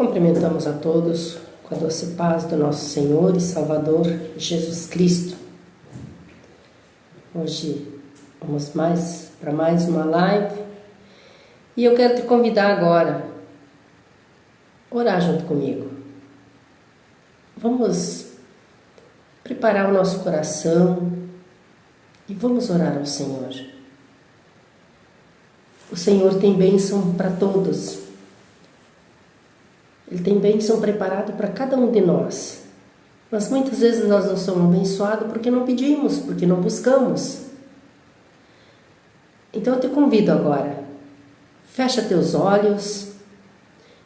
Cumprimentamos a todos com a doce paz do nosso Senhor e Salvador Jesus Cristo. Hoje vamos para mais uma live e eu quero te convidar agora a orar junto comigo. Vamos preparar o nosso coração e vamos orar ao Senhor. O Senhor tem bênção para todos. Ele tem bênção preparado para cada um de nós. Mas muitas vezes nós não somos abençoados porque não pedimos, porque não buscamos. Então eu te convido agora. Fecha teus olhos.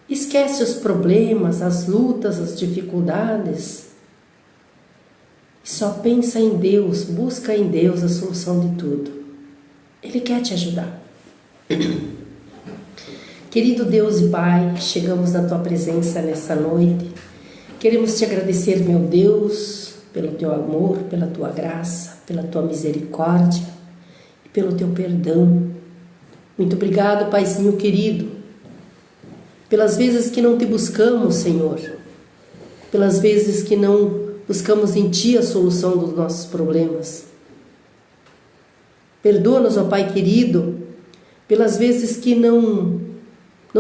Esquece os problemas, as lutas, as dificuldades. E só pensa em Deus, busca em Deus a solução de tudo. Ele quer te ajudar. Querido Deus e Pai, chegamos na Tua presença nessa noite. Queremos Te agradecer, meu Deus, pelo Teu amor, pela Tua graça, pela Tua misericórdia e pelo Teu perdão. Muito obrigado, Paizinho querido, pelas vezes que não Te buscamos, Senhor, pelas vezes que não buscamos em Ti a solução dos nossos problemas. Perdoa-nos, ó Pai querido, pelas vezes que não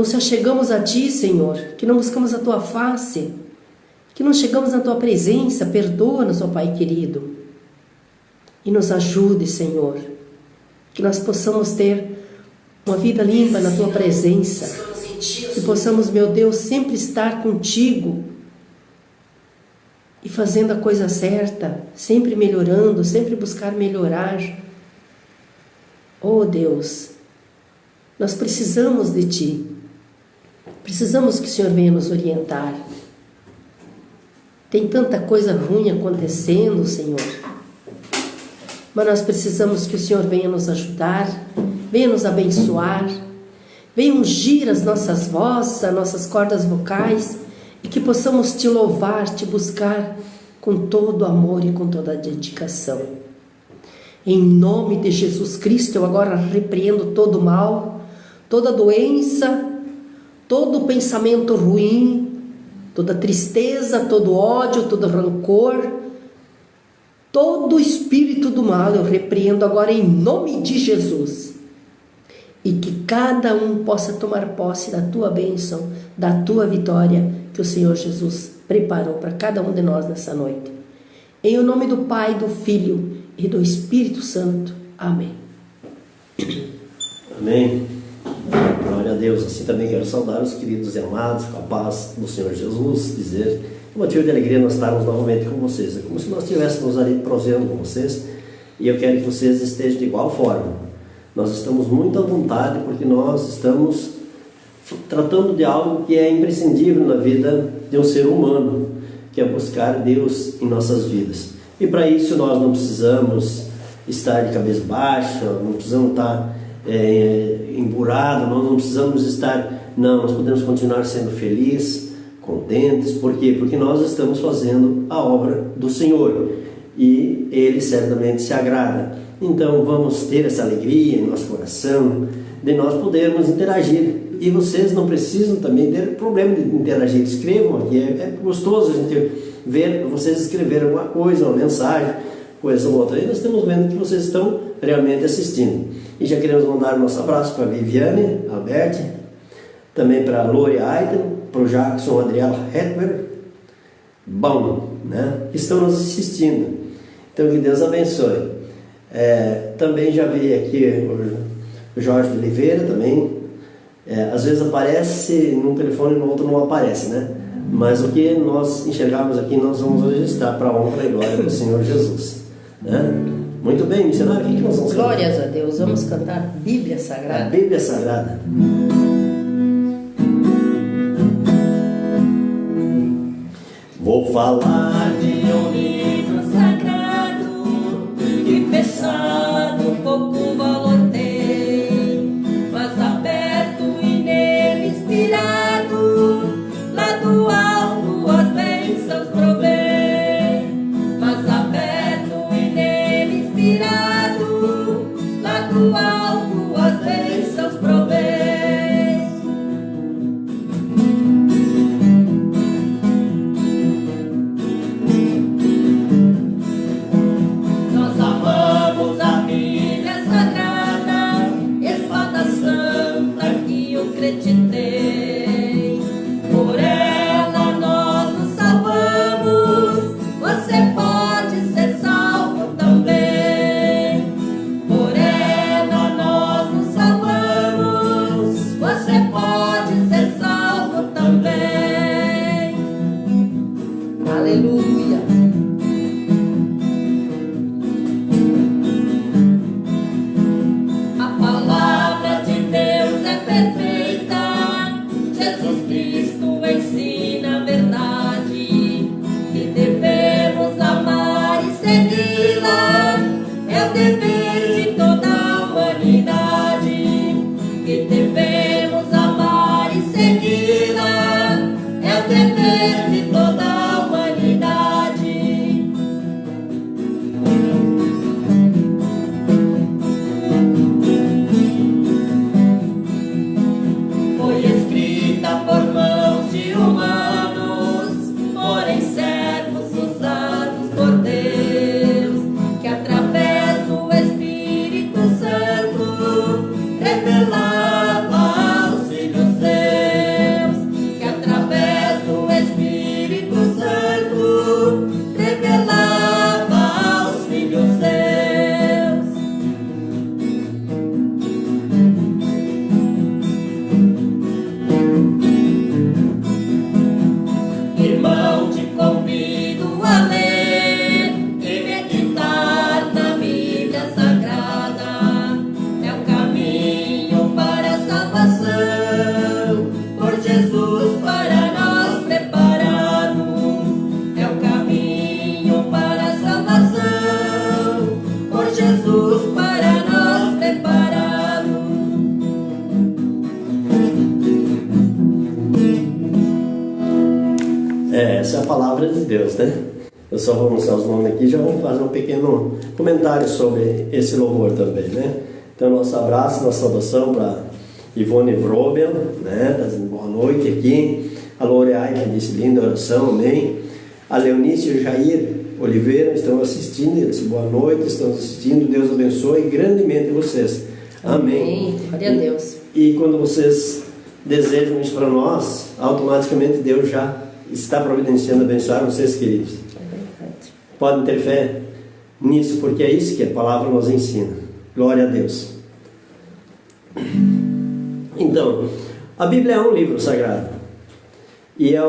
se achegamos a Ti, Senhor, que não buscamos a Tua face, que não chegamos na Tua presença. Perdoa-nos, ó Pai querido, e nos ajude, Senhor, que nós possamos ter uma vida limpa na Tua presença, que possamos, meu Deus, sempre estar contigo e fazendo a coisa certa, sempre melhorando, sempre buscar melhorar. Oh Deus, nós precisamos de Ti. Precisamos que o Senhor venha nos orientar. Tem tanta coisa ruim acontecendo, Senhor. Mas nós precisamos que o Senhor venha nos ajudar, venha nos abençoar, venha ungir as nossas vozes, as nossas cordas vocais, e que possamos Te louvar, Te buscar com todo amor e com toda a dedicação. Em nome de Jesus Cristo, eu agora repreendo todo mal, toda doença, todo pensamento ruim, toda tristeza, todo ódio, todo rancor, todo espírito do mal, eu repreendo agora em nome de Jesus. E que cada um possa tomar posse da Tua bênção, da Tua vitória, que o Senhor Jesus preparou para cada um de nós nessa noite. Em o nome do Pai, do Filho e do Espírito Santo. Amém. Amém. Glória a Deus. Assim também quero saudar os queridos e amados com a paz do Senhor Jesus, dizer que motivo de alegria nós estarmos novamente com vocês. É como se nós estivéssemos ali prosseando com vocês, e eu quero que vocês estejam de igual forma. Nós estamos muito à vontade porque nós estamos tratando de algo que é imprescindível na vida de um ser humano, que é buscar Deus em nossas vidas. E para isso nós não precisamos estar de cabeça baixa, não precisamos estar emburrado, nós não precisamos estar, não, nós podemos continuar sendo felizes, contentes. Por quê? Porque nós estamos fazendo a obra do Senhor e Ele certamente se agrada. Então vamos ter essa alegria em nosso coração, de nós podermos interagir. E vocês não precisam também ter problema de interagir, escrevam aqui, é gostoso a gente ver vocês escreverem alguma coisa, uma mensagem, coisa ou outra. E nós estamos vendo que vocês estão realmente assistindo. E já queremos mandar o nosso abraço para a Viviane Alberti, também para a Lori Aiden, para o Jackson Adriel Hetwer, bom, né? Que estão nos assistindo. Então que Deus abençoe. Também já vi aqui o Jorge de Oliveira também. Às vezes aparece num telefone e no outro não aparece, né? Mas o que nós enxergarmos aqui, nós vamos registrar para a honra e glória do Senhor Jesus, né? Muito bem, missionário, o que nós vamos cantar? Glórias a Deus, vamos cantar Bíblia Sagrada. A Bíblia Sagrada. Vou falar de um livro sagrado que fechado pouco valor tem, mas aberto e nele inspirado, lá do alto as bênçãos provém. Mas aberto e nele inspirado, lá do alto as bênçãos provém. Jesus para nós preparado, é o caminho para a salvação. Por Jesus para nós preparado. Essa é a palavra de Deus, né? Eu só vou mostrar os nomes aqui, já vamos fazer um pequeno comentário sobre esse louvor também, né? Então, nosso abraço, nossa saudação para Ivone Vrobel, né? Tá dizendo boa noite aqui. A Loreai, que disse linda oração, amém. A Leonice e o Jair Oliveira estão assistindo, eles, boa noite, estão assistindo. Deus abençoe grandemente vocês, amém. Glória a Deus. E quando vocês desejam isso para nós, automaticamente Deus já está providenciando abençoar vocês, queridos. Podem ter fé nisso, porque é isso que a palavra nos ensina. Glória a Deus. Então, a Bíblia é um livro sagrado. E é é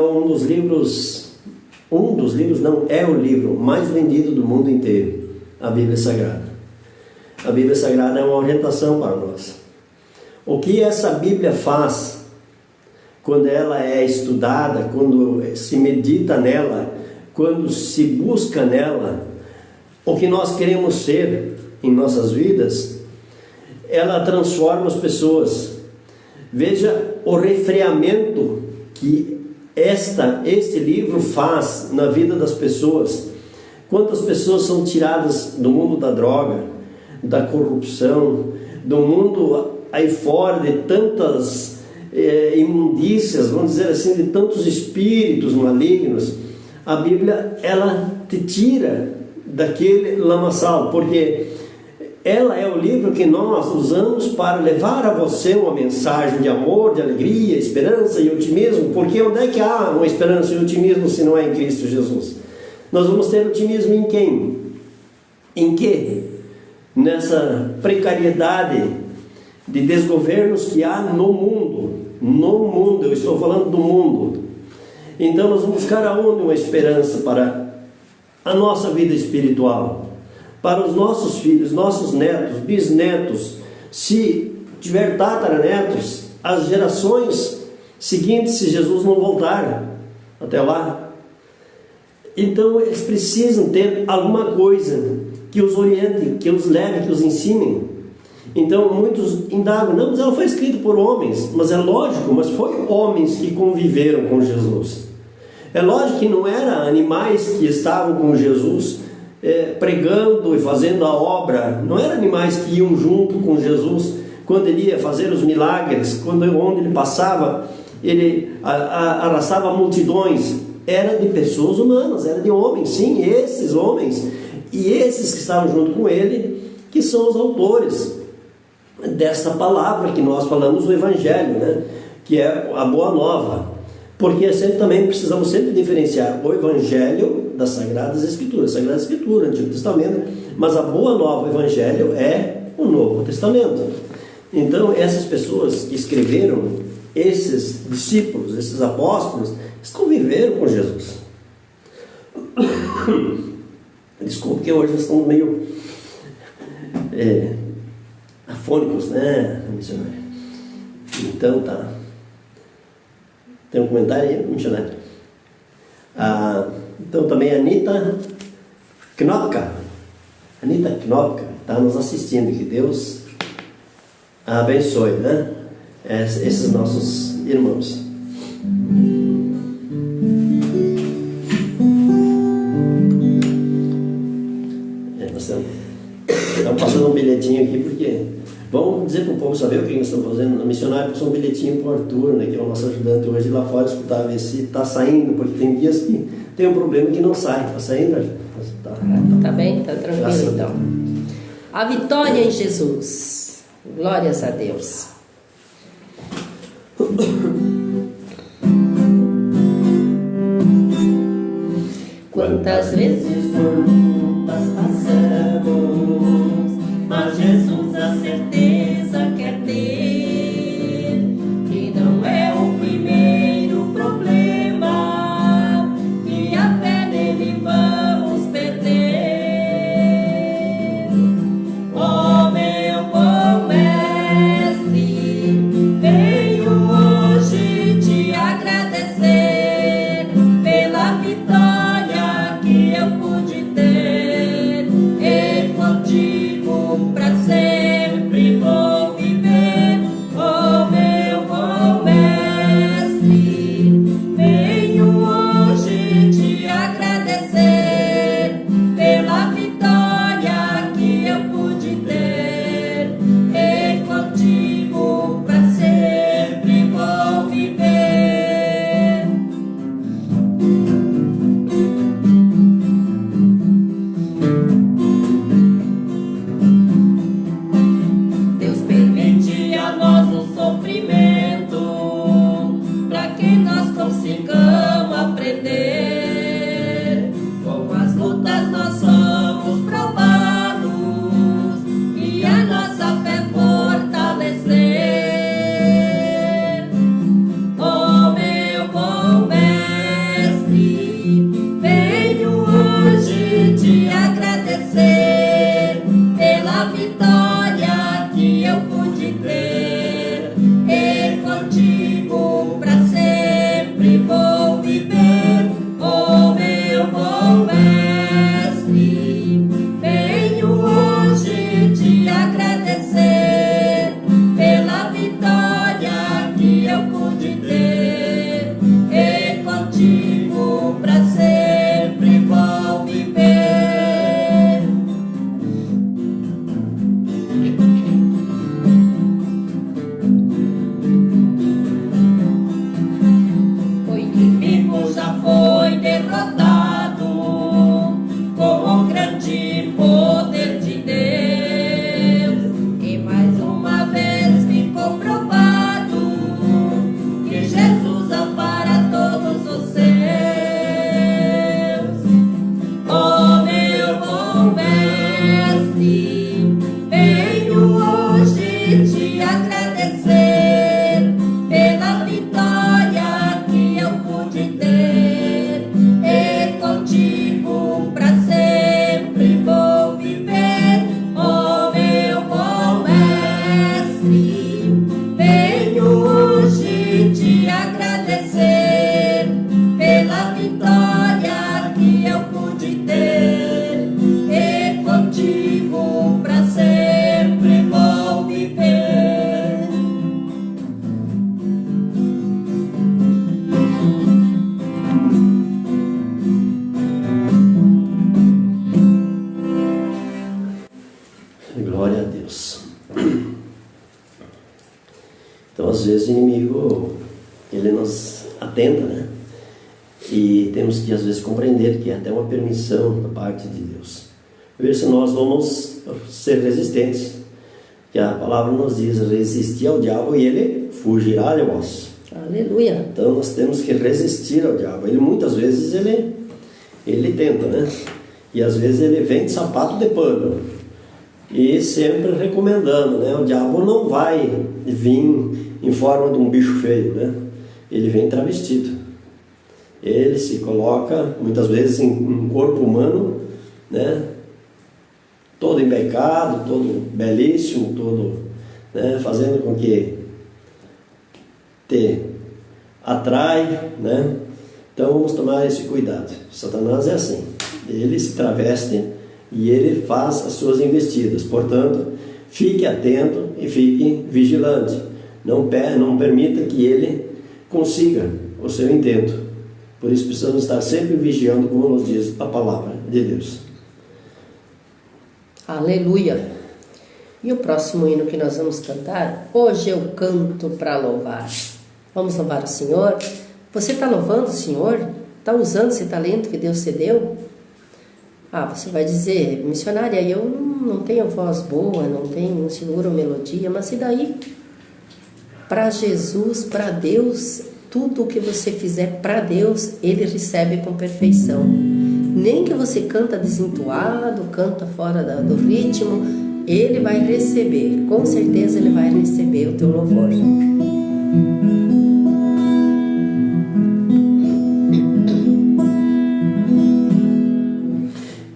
o livro mais vendido do mundo inteiro. A Bíblia Sagrada. A Bíblia Sagrada é uma orientação para nós. O que essa Bíblia faz quando ela é estudada, quando se medita nela, quando se busca nela o que nós queremos ser em nossas vidas, ela transforma as pessoas. Veja o refreamento que este livro faz na vida das pessoas. Quantas pessoas são tiradas do mundo da droga, da corrupção, do mundo aí fora de tantas imundícias, vamos dizer assim, de tantos espíritos malignos. A Bíblia, ela te tira daquele lamaçal, porque ela é o livro que nós usamos para levar a você uma mensagem de amor, de alegria, esperança e otimismo. Porque onde é que há uma esperança e otimismo se não é em Cristo Jesus? Nós vamos ter otimismo em quem? Em quê? Nessa precariedade de desgovernos que há no mundo. No mundo, eu estou falando do mundo. Então nós vamos buscar aonde uma esperança para a nossa vida espiritual, para os nossos filhos, nossos netos, bisnetos, se tiver tataranetos, as gerações seguintes, se Jesus não voltar até lá. Então eles precisam ter alguma coisa que os oriente, que os leve, que os ensine. Então muitos indagam, não, mas ela foi escrita por homens. Mas é lógico, mas foi homens que conviveram com Jesus. É lógico que não eram animais que estavam com Jesus pregando e fazendo a obra. Não eram animais que iam junto com Jesus quando ele ia fazer os milagres, onde ele passava, ele arrastava multidões. Era de pessoas humanas, era de homens, sim, esses homens e esses que estavam junto com ele, que são os autores dessa palavra que nós falamos do Evangelho, né? Que é a Boa Nova. Porque também precisamos sempre diferenciar o Evangelho das Sagradas Escrituras. Sagrada Escritura, Antigo Testamento, mas a Boa Nova, o Evangelho, é o Novo Testamento. Então, essas pessoas que escreveram, esses discípulos, esses apóstolos, eles conviveram com Jesus. Desculpe que hoje nós estamos meio afônicos, né, missionário? Então, tá. Tem um comentário aí, missionário? Então também a Anitta Knopka está nos assistindo. Que Deus a abençoe, né? Esses nossos irmãos. Nós estamos passando um bilhetinho aqui porque vamos dizer para o povo saber o que nós estamos fazendo. A missionária passou um bilhetinho para o Arthur, né, que é o nosso ajudante hoje lá fora, escutar, ver se está saindo, porque tem dias que tem um problema que não sai. Está saindo, Arthur? Tá bem? Tá tranquilo então. A vitória em Jesus. Glórias a Deus. Quantas vezes por lutas passamos, mas Jesus a certeza quer ter, que não é o primeiro problema, que a fé nele vamos perder. Oh meu bom mestre, venho hoje te ele nos atenta, né? E temos que às vezes compreender que é até uma permissão da parte de Deus. Ver se nós vamos ser resistentes. Que a palavra nos diz: resistir ao diabo e ele fugirá de vós. Aleluia. Então nós temos que resistir ao diabo. Ele muitas vezes ele tenta, né? E às vezes ele vem de sapato de pano. E sempre recomendando, né? O diabo não vai vir em forma de um bicho feio, né? Ele vem travestido. Ele se coloca muitas vezes em um corpo humano, né? Todo embecado, todo belíssimo, todo, né? Fazendo com que te atrai, né? Então vamos tomar esse cuidado. Satanás é assim, ele se traveste e ele faz as suas investidas. Portanto, fique atento e fique vigilante. Não permita que ele consiga o seu intento. Por isso precisamos estar sempre vigiando, como nos diz a palavra de Deus. Aleluia. E o próximo hino que nós vamos cantar: hoje eu canto para louvar. Vamos louvar o Senhor. Você está louvando o Senhor? Está usando esse talento que Deus te deu? Você vai dizer: missionária, eu não tenho voz boa, não seguro melodia, mas e daí? Para Jesus, para Deus, tudo o que você fizer para Deus, Ele recebe com perfeição. Nem que você canta desentoado, canta fora do ritmo, Ele vai receber, com certeza Ele vai receber o teu louvor.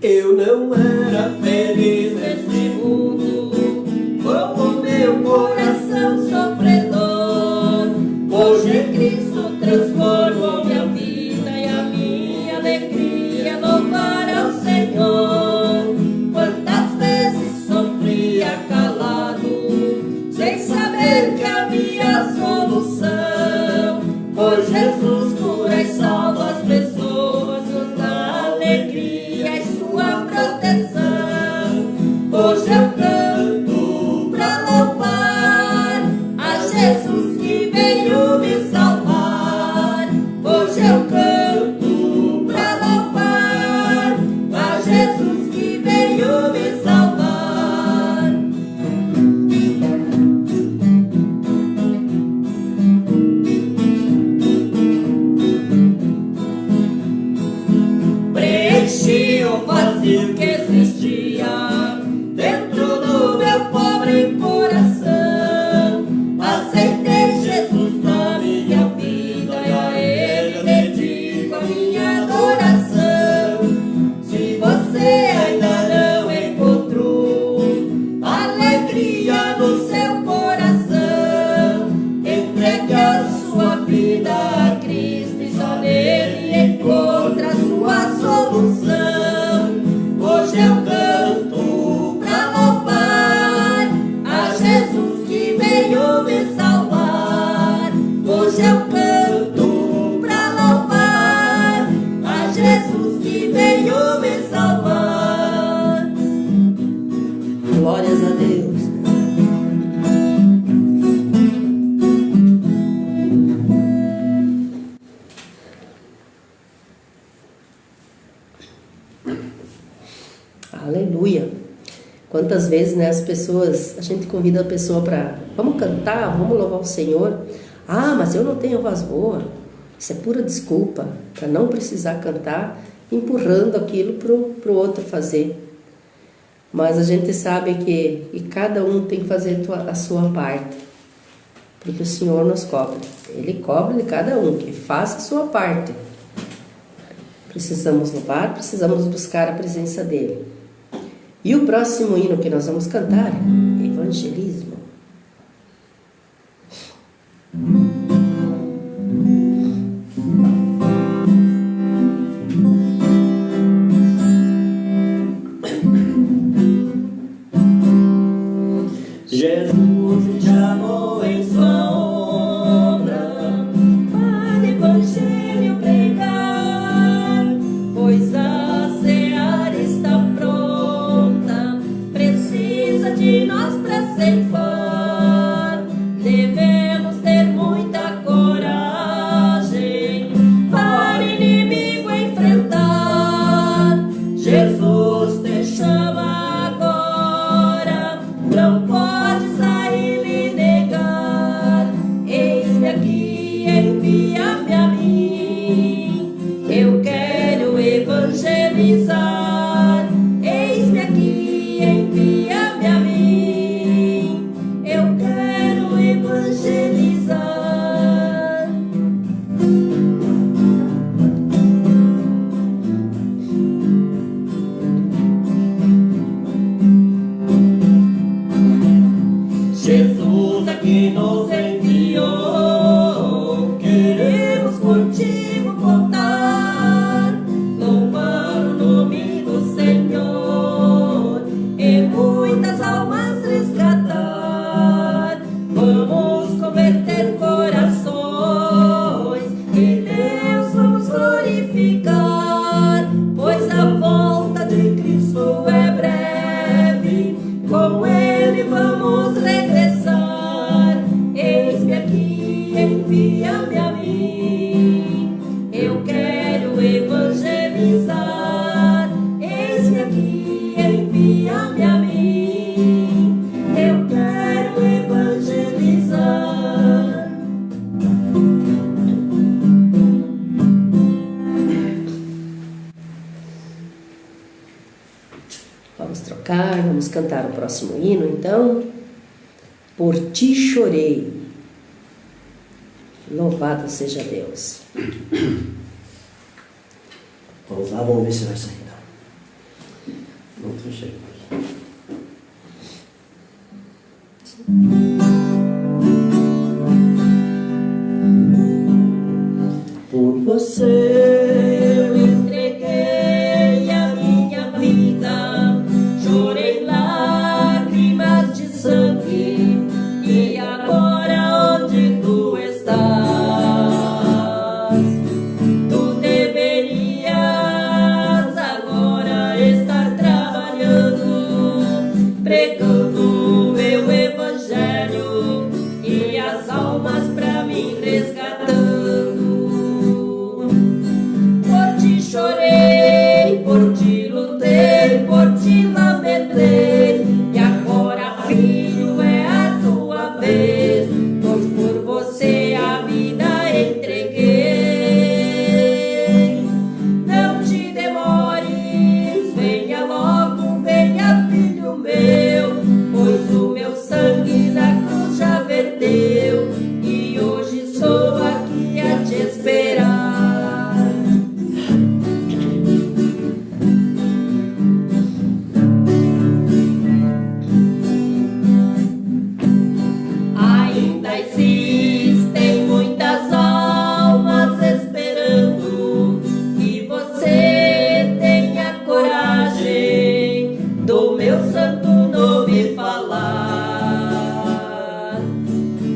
Eu não era feliz nesse mundo, com o meu coração sofredor. Hoje Cristo transformou minha vida e a minha alegria louvar ao Senhor. Quantas vezes sofria calado, sem saber que havia solução. Por Jesus cura e salva as pessoas, nos dá alegria e sua proteção. Hoje eu canto pra louvar a Jesus que veio me salvar. Hoje eu canto pra louvar a Jesus que veio me salvar. Preenchi o vazio que existia dentro do meu pobre coração. Aceitei Jesus na minha vida e a Ele dedico a minha adoração. Se você ainda não encontrou alegria no seu coração, entregue a sua vida a Cristo e só nele encontra a sua solução. Hoje eu canto pra louvar a Jesus que veio me salvar. Hoje eu canto pra louvar a Jesus que veio me salvar. Glórias a Deus. Aleluia. Quantas vezes, né, a gente convida a pessoa para, vamos cantar, vamos louvar o Senhor. Mas eu não tenho voz boa. Isso é pura desculpa para não precisar cantar, empurrando aquilo para o outro fazer. Mas a gente sabe que cada um tem que fazer a sua parte, porque o Senhor nos cobra. Ele cobra de cada um, que faça a sua parte. Precisamos louvar, precisamos buscar a presença dEle. E o próximo hino que nós vamos cantar é Evangelismo. Jesus te chamou em sua obra para evangelho pregar, pois a seara está pronta, precisa de nós para ser forte. envia-me a mim. Eu quero evangelizar. Eis-me aqui, envia-me a mim. Eu quero evangelizar. Jesus aqui nos enviou, queremos contigo contar, louvando o nome do Senhor e muitas almas resgatar. Vamos converter corações e Deus vamos glorificar, pois a volta de Cristo é breve, com Ele vamos regressar. Eis-me aqui, envia-me a mim. Eu quero evangelizar. Eis-me aqui, envia-me a mim. Eu quero evangelizar. Vamos trocar, vamos cantar o próximo hino, então. Por ti chorei. Louvado seja Deus. Vamos lá, vamos ver se vai sair. Não estou chegando aqui. Por você Eu entreguei a minha vida, chorei lágrimas de sangue, e agora onde tu estás? Tu deverias agora estar trabalhando, pregando o meu evangelho e as almas pra mim resgatando. Por ti chorei, por ti lutei, por ti lamentei, e agora, filho, é a tua vez, pois por você a vida entreguei. Não te demores, venha logo, venha, filho meu, pois o meu sangue na cruz já verteu, e hoje estou aqui a te esperar. Ainda existem muitas almas esperando que você tenha coragem do meu santo nome falar,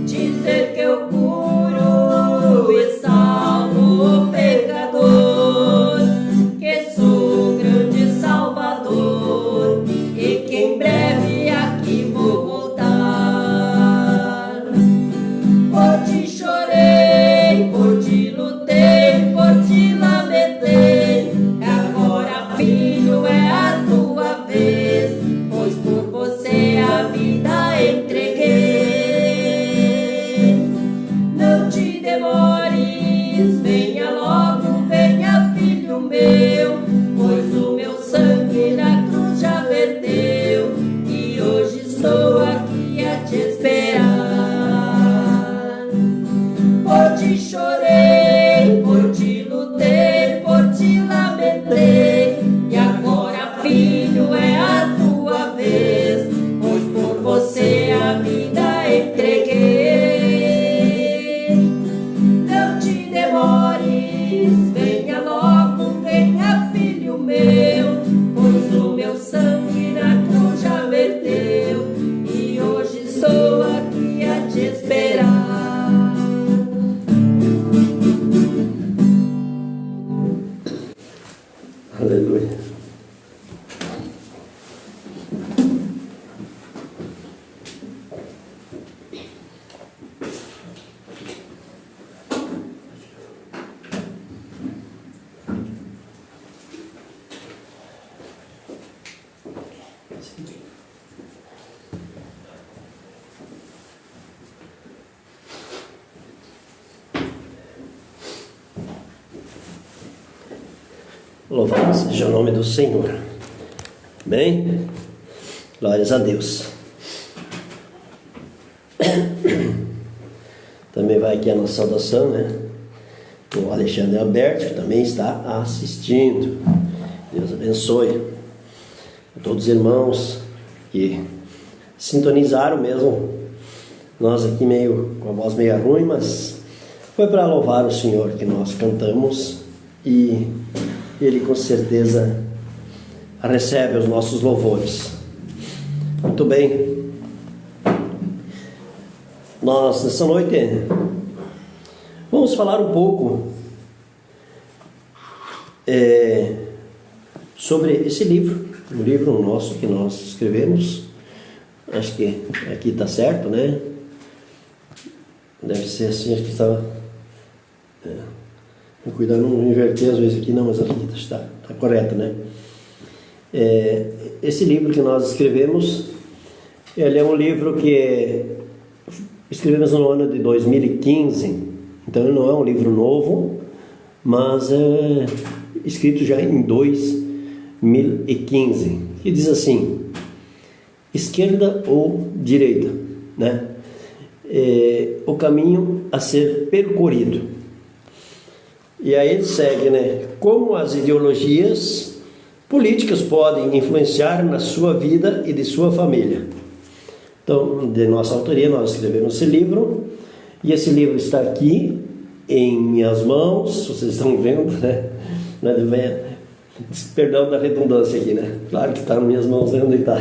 dizer que eu curo e salvo o pecador, que sou o grande Salvador e que em breve aqui vou voltar. Por ti chorei, por ti lutei, por ti lamentei, agora, filho, é a tua vez, pois por você a vida entreguei. Não te demores, venha logo, venha, filho meu, pois o meu sangue na cruz já verteu, e hoje estou aqui a te esperar. Por ti chorei, por ti lutei, por ti lamentei, e agora, filho, é a tua vez, pois por você a vida entreguei. Não te demores, venha logo, venha, filho meu, pois o meu sangue na cruz já verteu, e hoje estou aqui a te esperar. Louvado seja o nome do Senhor. Amém? Glórias a Deus. Também vai aqui a nossa saudação, né? O Alexandre Alberto, que também está assistindo. Deus abençoe a todos os irmãos que sintonizaram mesmo. Nós aqui meio com a voz meio ruim, mas foi para louvar o Senhor que nós cantamos, e Ele com certeza recebe os nossos louvores. Muito bem. Nós, nessa noite, vamos falar um pouco sobre esse livro, um livro nosso que nós escrevemos. Acho que aqui está certo, né? Deve ser assim, acho que estava... Vou cuidar, não inverter às vezes aqui, não, mas aqui está correto, né? Esse livro que nós escrevemos, ele é um livro que escrevemos no ano de 2015, então ele não é um livro novo, mas é escrito já em 2015, que diz assim: esquerda ou direita, né? O caminho a ser percorrido. E aí ele segue, né? Como as ideologias políticas podem influenciar na sua vida e de sua família. Então, de nossa autoria, nós escrevemos esse livro, e esse livro está aqui em minhas mãos, vocês estão vendo, né? Perdão da redundância aqui, né? Claro que está nas minhas mãos, onde está.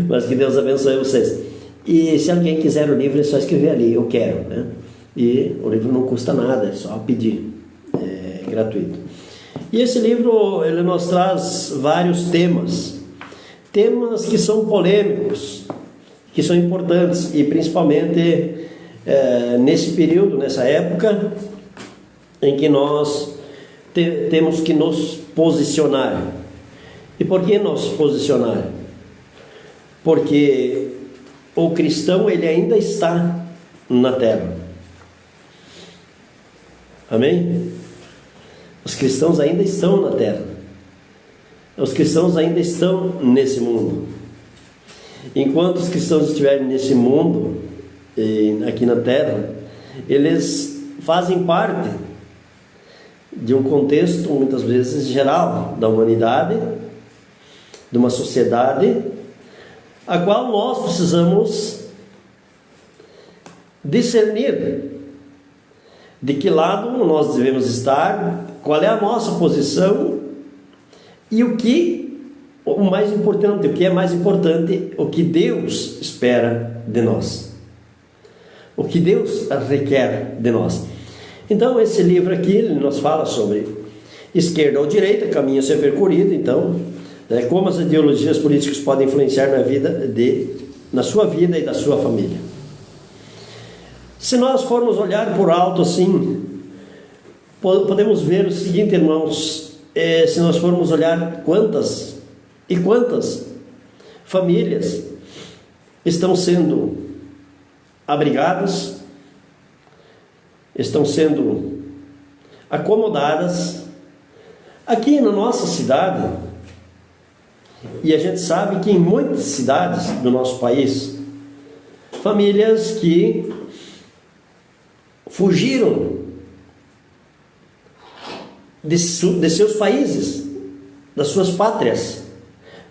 Mas que Deus abençoe vocês. E se alguém quiser o livro, é só escrever ali, eu quero, né? E o livro não custa nada, é só pedir, é gratuito. E esse livro, ele nos traz vários temas que são polêmicos, que são importantes, e principalmente nesse período, nessa época, em que nós temos que nos posicionar. E por que nos posicionar? Porque o cristão, ele ainda está na terra. Amém? Os cristãos ainda estão na terra. Os cristãos ainda estão nesse mundo. Enquanto os cristãos estiverem nesse mundo, aqui na terra, eles fazem parte de um contexto, muitas vezes, geral da humanidade, de uma sociedade, a qual nós precisamos discernir de que lado nós devemos estar, qual é a nossa posição, e o que é mais importante, o que Deus espera de nós, o que Deus requer de nós. Então, esse livro aqui, ele nos fala sobre esquerda ou direita, caminho a ser percorrido. Então, como as ideologias políticas podem influenciar na sua vida e da sua família. Se nós formos olhar por alto assim, podemos ver o seguinte, irmãos: se nós formos olhar quantas famílias estão sendo abrigadas, estão sendo acomodadas aqui na nossa cidade, e a gente sabe que em muitas cidades do nosso país, famílias que fugiram de seus países, das suas pátrias.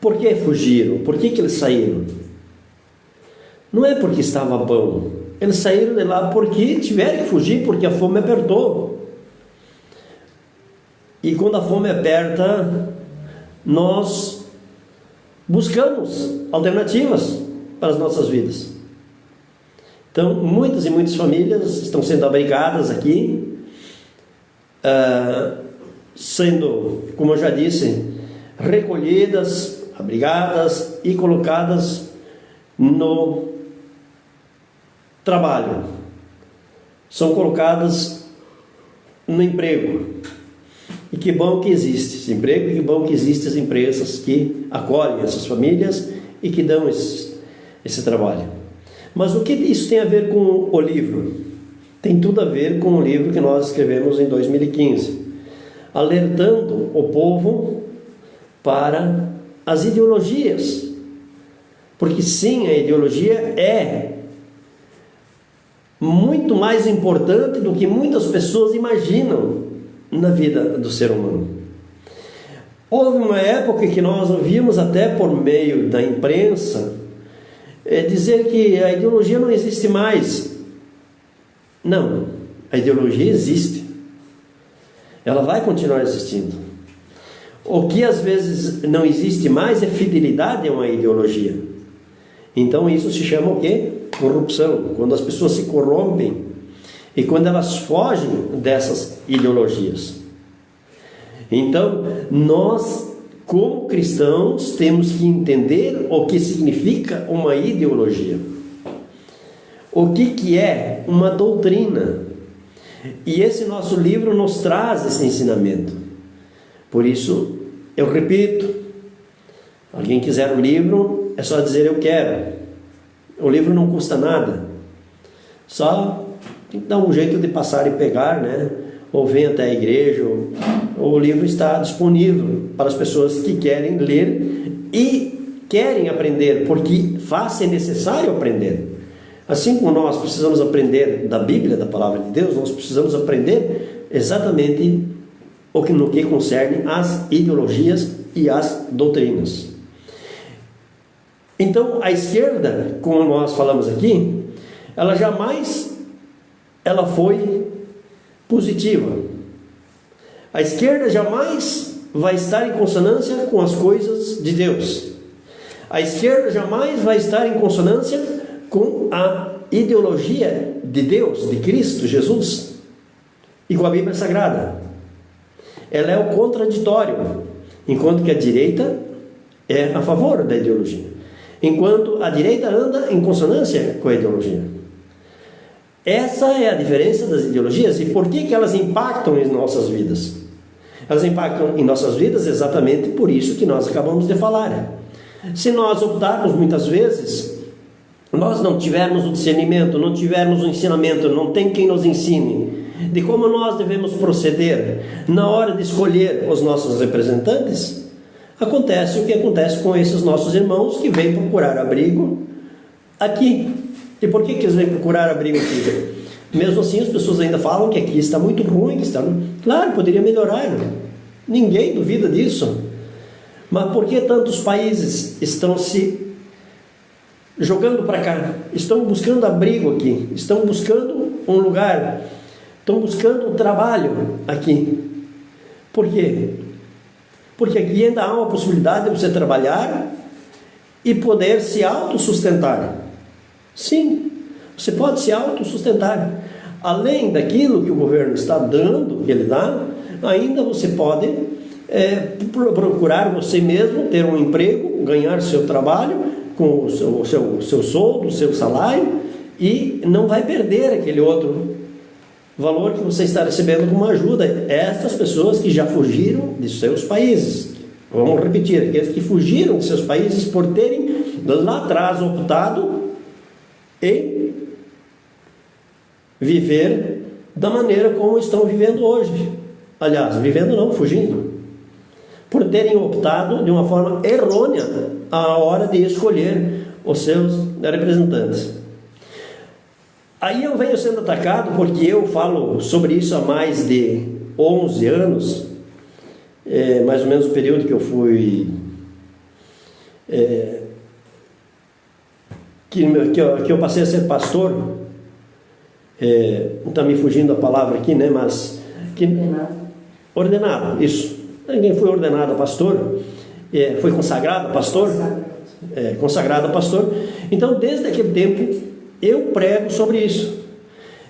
Por que fugiram? Por que eles saíram? Não é porque estava bom. Eles saíram de lá porque tiveram que fugir, porque a fome apertou. E quando a fome aperta, nós buscamos alternativas para as nossas vidas. Então, muitas e muitas famílias estão sendo abrigadas aqui, sendo, como eu já disse, recolhidas, abrigadas e colocadas no trabalho. São colocadas no emprego. E que bom que existe esse emprego, e que bom que existem as empresas que acolhem essas famílias e que dão esse trabalho. Mas o que isso tem a ver com o livro? Tem tudo a ver com o livro que nós escrevemos em 2015. alertando o povo para as ideologias. Porque sim, a ideologia é muito mais importante do que muitas pessoas imaginam na vida do ser humano. Houve uma época que nós ouvimos até por meio da imprensa dizer que a ideologia não existe mais. Não, a ideologia existe. Ela vai continuar existindo. O que às vezes não existe mais é fidelidade a uma ideologia. Então isso se chama o quê? Corrupção. Quando as pessoas se corrompem e quando elas fogem dessas ideologias. Então nós, como cristãos, temos que entender o que significa uma ideologia. O que é uma doutrina. E esse nosso livro nos traz esse ensinamento. Por isso, eu repito, alguém quiser o livro, é só dizer eu quero. O livro não custa nada. Só tem que dar um jeito de passar e pegar, né? Ou vem até a igreja, ou o livro está disponível para as pessoas que querem ler e querem aprender, porque faz-se necessário aprender. Assim como nós precisamos aprender da Bíblia, da Palavra de Deus, nós precisamos aprender exatamente no que concerne as ideologias e as doutrinas. Então, a esquerda, como nós falamos aqui, ela jamais foi positiva. A esquerda jamais vai estar em consonância com as coisas de Deus. A esquerda jamais vai estar em consonância com a ideologia de Deus, de Cristo Jesus, e com a Bíblia Sagrada. Ela é o contraditório, enquanto que a direita é a favor da ideologia, enquanto a direita anda em consonância com a ideologia. Essa é a diferença das ideologias. E por que elas impactam em nossas vidas? Elas impactam em nossas vidas exatamente por isso que nós acabamos de falar. Se nós optarmos muitas vezes, nós não tivermos o discernimento, não tivermos o ensinamento, não tem quem nos ensine de como nós devemos proceder na hora de escolher os nossos representantes, acontece o que acontece com esses nossos irmãos que vêm procurar abrigo aqui. E por que eles vêm procurar abrigo aqui? Mesmo assim, as pessoas ainda falam que aqui está muito ruim, que está... Claro, poderia melhorar, né? Ninguém duvida disso. Mas por que tantos países estão se jogando para cá? Estão buscando abrigo aqui, estão buscando um lugar, estão buscando um trabalho aqui. Por quê? Porque aqui ainda há uma possibilidade de você trabalhar e poder se autossustentar. Sim, você pode se autossustentar. Além daquilo que o governo está dando, que ele dá, ainda você pode procurar você mesmo, ter um emprego, ganhar seu trabalho, com o seu soldo, o seu salário, e não vai perder aquele outro valor que você está recebendo como ajuda. Estas pessoas que já fugiram de seus países, vamos repetir, aqueles que fugiram de seus países por terem lá atrás optado em viver da maneira como estão vivendo hoje. Aliás, vivendo não, fugindo. Por terem optado de uma forma errônea a hora de escolher os seus representantes. Aí eu venho sendo atacado porque eu falo sobre isso há mais de 11 anos, mais ou menos o período que eu fui... que eu passei a ser pastor. Está me fugindo a palavra aqui, né? Mas ordenado, isso. Ninguém foi ordenado a pastor, foi consagrado a pastor, consagrado a pastor. Então, desde aquele tempo, eu prego sobre isso.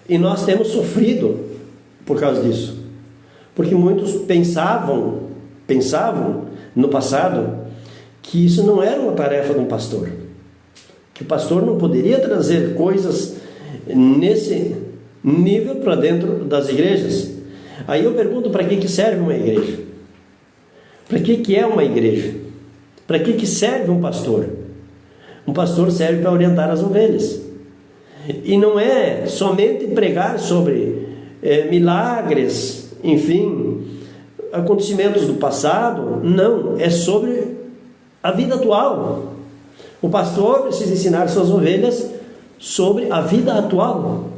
E nós temos sofrido por causa disso. Porque muitos pensavam no passado que isso não era uma tarefa de um pastor. Que o pastor não poderia trazer coisas nesse nível para dentro das igrejas. Aí eu pergunto, para que serve uma igreja? Para que é uma igreja? Para que serve um pastor? Um pastor serve para orientar as ovelhas. E não é somente pregar sobre milagres, enfim, acontecimentos do passado, não, é sobre a vida atual. O pastor precisa ensinar suas ovelhas sobre a vida atual.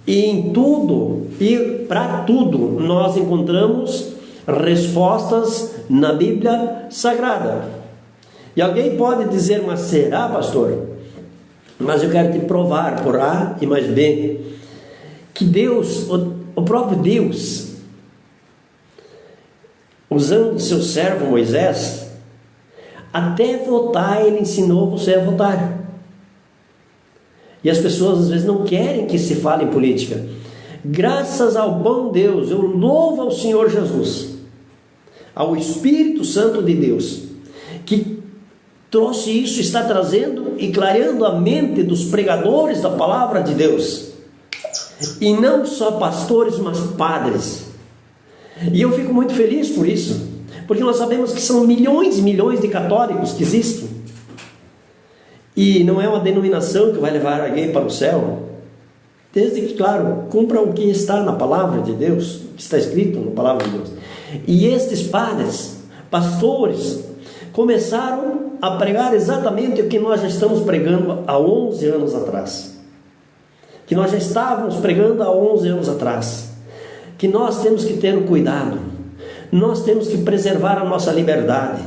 E em tudo, e para tudo, nós encontramos respostas na Bíblia Sagrada. E alguém pode dizer, mas será, pastor? Mas eu quero te provar por A e mais B, que Deus, o próprio Deus, usando seu servo Moisés, até votar, ele ensinou você a votar. E as pessoas às vezes não querem que se fale em política. Graças ao bom Deus, eu louvo ao Senhor Jesus, ao Espírito Santo de Deus, que trouxe isso, está trazendo e clareando a mente dos pregadores da palavra de Deus. E não só pastores, mas padres. E eu fico muito feliz por isso, porque nós sabemos que são milhões e milhões de católicos que existem. E não é uma denominação que vai levar alguém para o céu, desde que, claro, cumpra o que está na palavra de Deus, que está escrito na palavra de Deus. E estes padres, pastores, começaram a pregar exatamente o que nós já estamos pregando há 11 anos atrás. Que nós já estávamos pregando há 11 anos atrás. Que nós temos que ter um cuidado. Nós temos que preservar a nossa liberdade.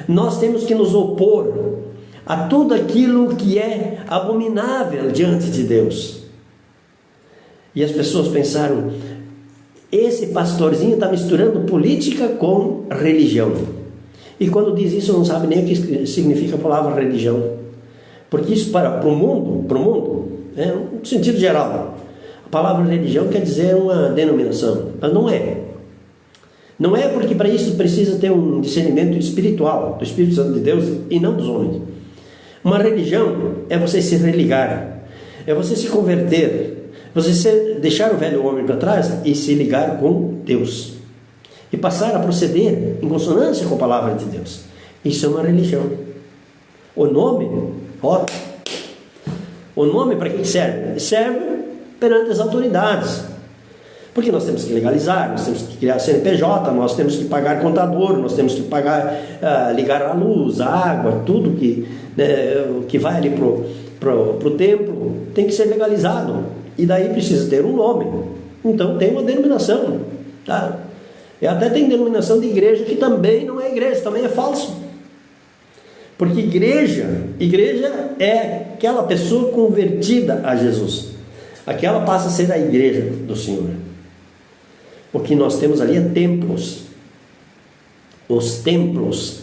Nós temos que nos opor a tudo aquilo que é abominável diante de Deus. E as pessoas pensaram, esse pastorzinho está misturando política com religião. E quando diz isso, não sabe nem o que significa a palavra religião. Porque isso para o mundo, é um sentido geral. A palavra religião quer dizer uma denominação, mas não é. Não é, porque para isso precisa ter um discernimento espiritual, do Espírito Santo de Deus e não dos homens. Uma religião é você se religar, é você se converter, você deixar o velho homem para trás e se ligar com Deus. E passar a proceder em consonância com a palavra de Deus. Isso é uma religião. O nome para que serve? Serve perante as autoridades. Porque nós temos que legalizar, nós temos que criar CNPJ, nós temos que pagar contador, nós temos que pagar, ligar a luz, a água, tudo que vai ali pro templo, tem que ser legalizado. E daí precisa ter um nome. Então tem uma denominação, tá? E até tem denominação de igreja que também não é igreja, também é falso. Porque igreja é aquela pessoa convertida a Jesus. Aquela passa a ser a igreja do Senhor. O que nós temos ali é templos. Os templos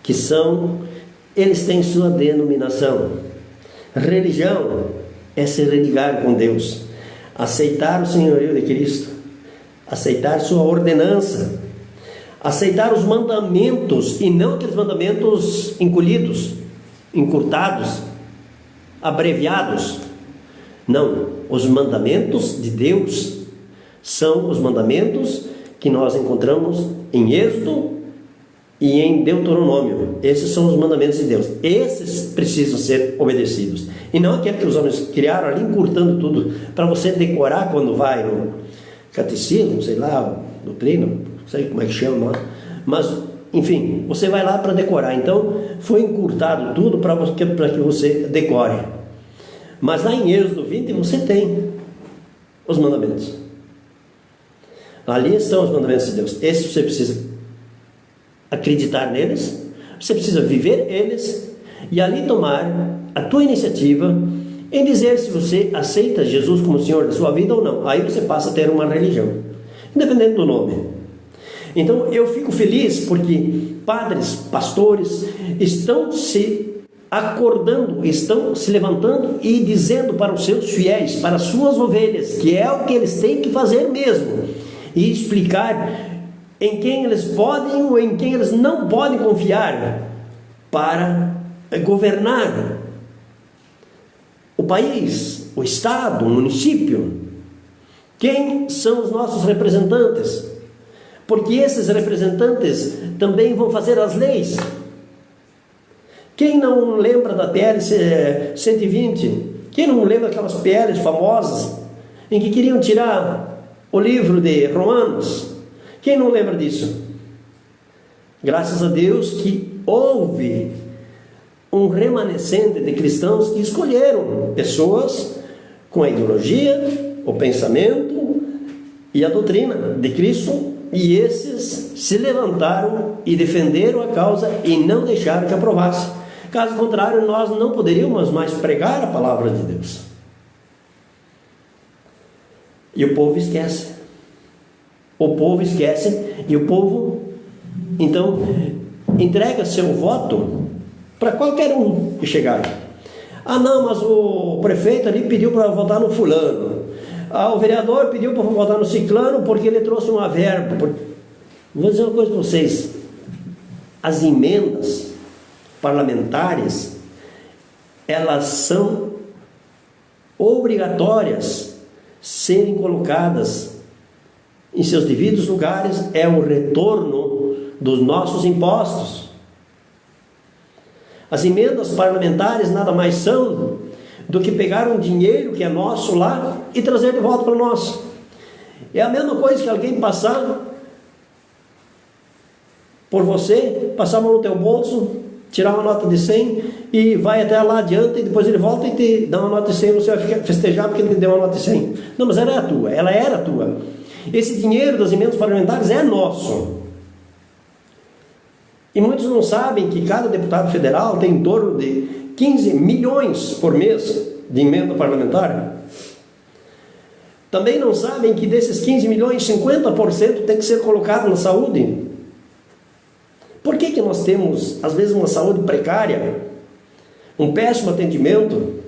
que são, eles têm sua denominação. Religião é se religar com Deus, aceitar o senhorio de Cristo, aceitar sua ordenança, aceitar os mandamentos, e não aqueles mandamentos encolhidos, encurtados, abreviados. Não, os mandamentos de Deus são os mandamentos que nós encontramos em Êxodo e em Deuteronômio. Esses são os mandamentos de Deus. Esses precisam ser obedecidos. E não aquele que os homens criaram ali, encurtando tudo, para você decorar quando vai no catecismo, sei lá, doutrina, não sei como é que chama, mas, enfim, você vai lá para decorar. Então, foi encurtado tudo para que você decore. Mas lá em Êxodo 20 você tem os mandamentos. Ali estão os mandamentos de Deus. Esses você precisa acreditar neles, você precisa viver eles, e ali tomar a tua iniciativa em dizer se você aceita Jesus como Senhor da sua vida ou não. Aí você passa a ter uma religião, independente do nome. Então eu fico feliz porque padres, pastores estão se acordando, estão se levantando e dizendo para os seus fiéis, para as suas ovelhas, que é o que eles têm que fazer mesmo, e explicar em quem eles podem ou em quem eles não podem confiar para governar o país, o estado, o município. Quem são os nossos representantes? Porque esses representantes também vão fazer as leis. Quem não lembra da PL 120? Quem não lembra aquelas PLs famosas em que queriam tirar o livro de Romanos. Quem não lembra disso? Graças a Deus que houve um remanescente de cristãos que escolheram pessoas com a ideologia, o pensamento e a doutrina de Cristo, e esses se levantaram e defenderam a causa e não deixaram que aprovasse. Caso contrário, nós não poderíamos mais pregar a palavra de Deus. E o povo esquece. O povo esquece e o povo, então, entrega seu voto para qualquer um que chegar. Ah, não, mas o prefeito ali pediu para votar no fulano. Ah, o vereador pediu para votar no ciclano porque ele trouxe uma verba. Vou dizer uma coisa para vocês. As emendas parlamentares, elas são obrigatórias serem colocadas em seus devidos lugares. É o retorno dos nossos impostos. As emendas parlamentares nada mais são do que pegar um dinheiro que é nosso lá e trazer de volta para nós. É a mesma coisa que alguém passar por você, passar a mão no teu bolso, tirar uma nota de 100 e vai até lá adiante, e depois ele volta e te dá uma nota de 100, você vai festejar porque ele te deu uma nota de 100. Não, mas ela é a tua, ela era a tua. Esse dinheiro das emendas parlamentares é nosso. E muitos não sabem que cada deputado federal tem em torno de 15 milhões por mês de emenda parlamentar. Também não sabem que desses 15 milhões, 50% tem que ser colocado na saúde. Por que nós temos, às vezes, uma saúde precária, um péssimo atendimento?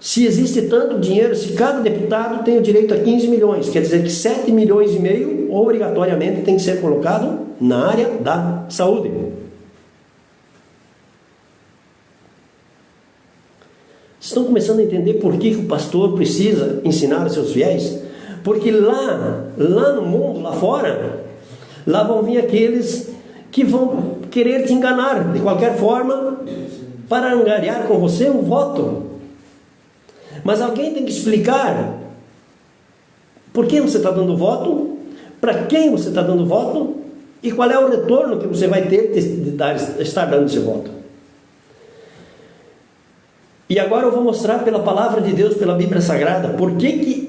Se existe tanto dinheiro, se cada deputado tem o direito a 15 milhões, quer dizer que 7 milhões e meio, obrigatoriamente, tem que ser colocado na área da saúde. Estão começando a entender por que o pastor precisa ensinar a seus fiéis? Porque lá no mundo, lá fora, lá vão vir aqueles que vão querer te enganar de qualquer forma para angariar com você um voto. Mas alguém tem que explicar por que você está dando voto, para quem você está dando voto e qual é o retorno que você vai ter de estar dando esse voto. E agora eu vou mostrar pela palavra de Deus, pela Bíblia Sagrada, por que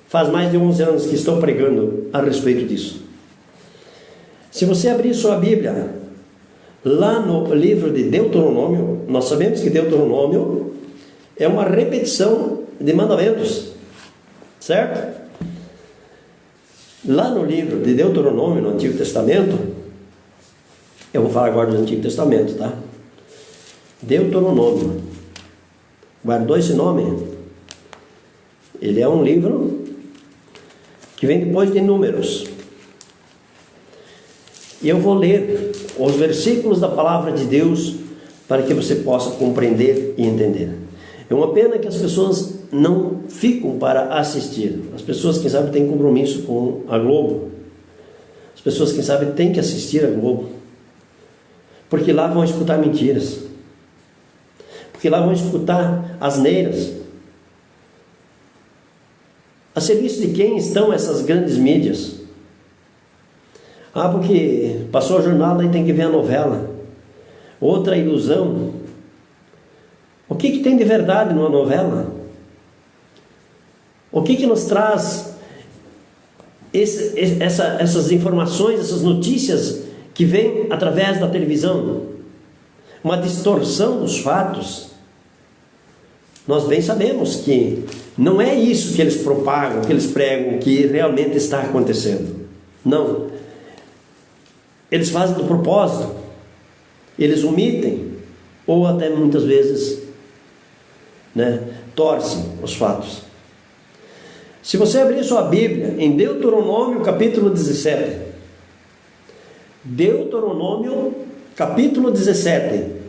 faz mais de 11 anos que estou pregando a respeito disso. Se você abrir sua Bíblia lá no livro de Deuteronômio, nós sabemos que Deuteronômio é uma repetição de mandamentos, certo? Lá no livro de Deuteronômio, no Antigo Testamento, eu vou falar agora do Antigo Testamento, tá? Deuteronômio, guardou esse nome? Ele é um livro que vem depois de Números. E eu vou ler os versículos da palavra de Deus para que você possa compreender e entender. É uma pena que as pessoas não ficam para assistir. As pessoas, quem sabe, têm compromisso com a Globo. As pessoas, quem sabe, têm que assistir a Globo. Porque lá vão escutar mentiras. Porque lá vão escutar asneiras. A serviço de quem estão essas grandes mídias? Ah, porque passou o jornal, daí tem que ver a novela. Outra ilusão. O que tem de verdade numa novela? O que nos traz essas informações, essas notícias que vêm através da televisão? Uma distorção dos fatos. Nós bem sabemos que não é isso que eles propagam, que eles pregam, que realmente está acontecendo. Não. Eles fazem do propósito. Eles omitem, ou até muitas vezes, torcem os fatos. Se você abrir sua Bíblia em Deuteronômio capítulo 17, Deuteronômio capítulo 17,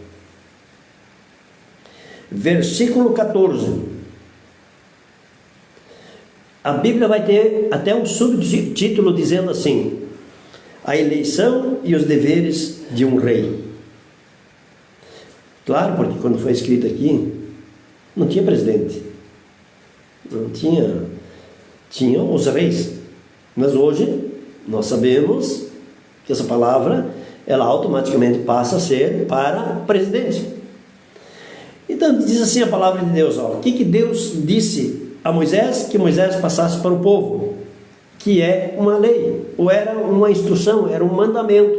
versículo 14, a Bíblia vai ter até um subtítulo dizendo assim: a eleição e os deveres de um rei. Claro, porque quando foi escrito aqui, não tinha presidente. Não tinha. Tinham os reis. Mas hoje nós sabemos que essa palavra, ela automaticamente passa a ser para presidente. Então diz assim a palavra de Deus, ó, o que Deus disse a Moisés? Que Moisés passasse para o povo, que é uma lei, ou era uma instrução, era um mandamento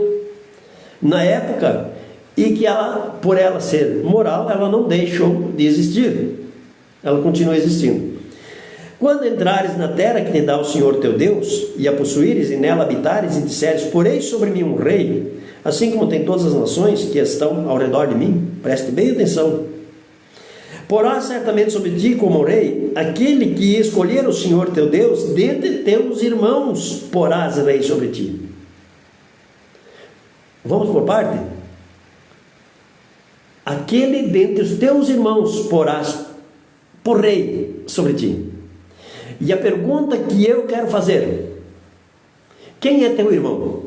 na época, e que ela, por ela ser moral, ela não deixou de existir, ela continua existindo. Quando entrares na terra que te dá o Senhor teu Deus, e a possuíres e nela habitares, e disseres, porei sobre mim um rei, assim como tem todas as nações que estão ao redor de mim, preste bem atenção, porá certamente sobre ti como rei, aquele que escolher o Senhor teu Deus, dentre teus irmãos porás rei sobre ti. Vamos por parte? Aquele dentre os teus irmãos porás por rei sobre ti. E a pergunta que eu quero fazer: quem é teu irmão?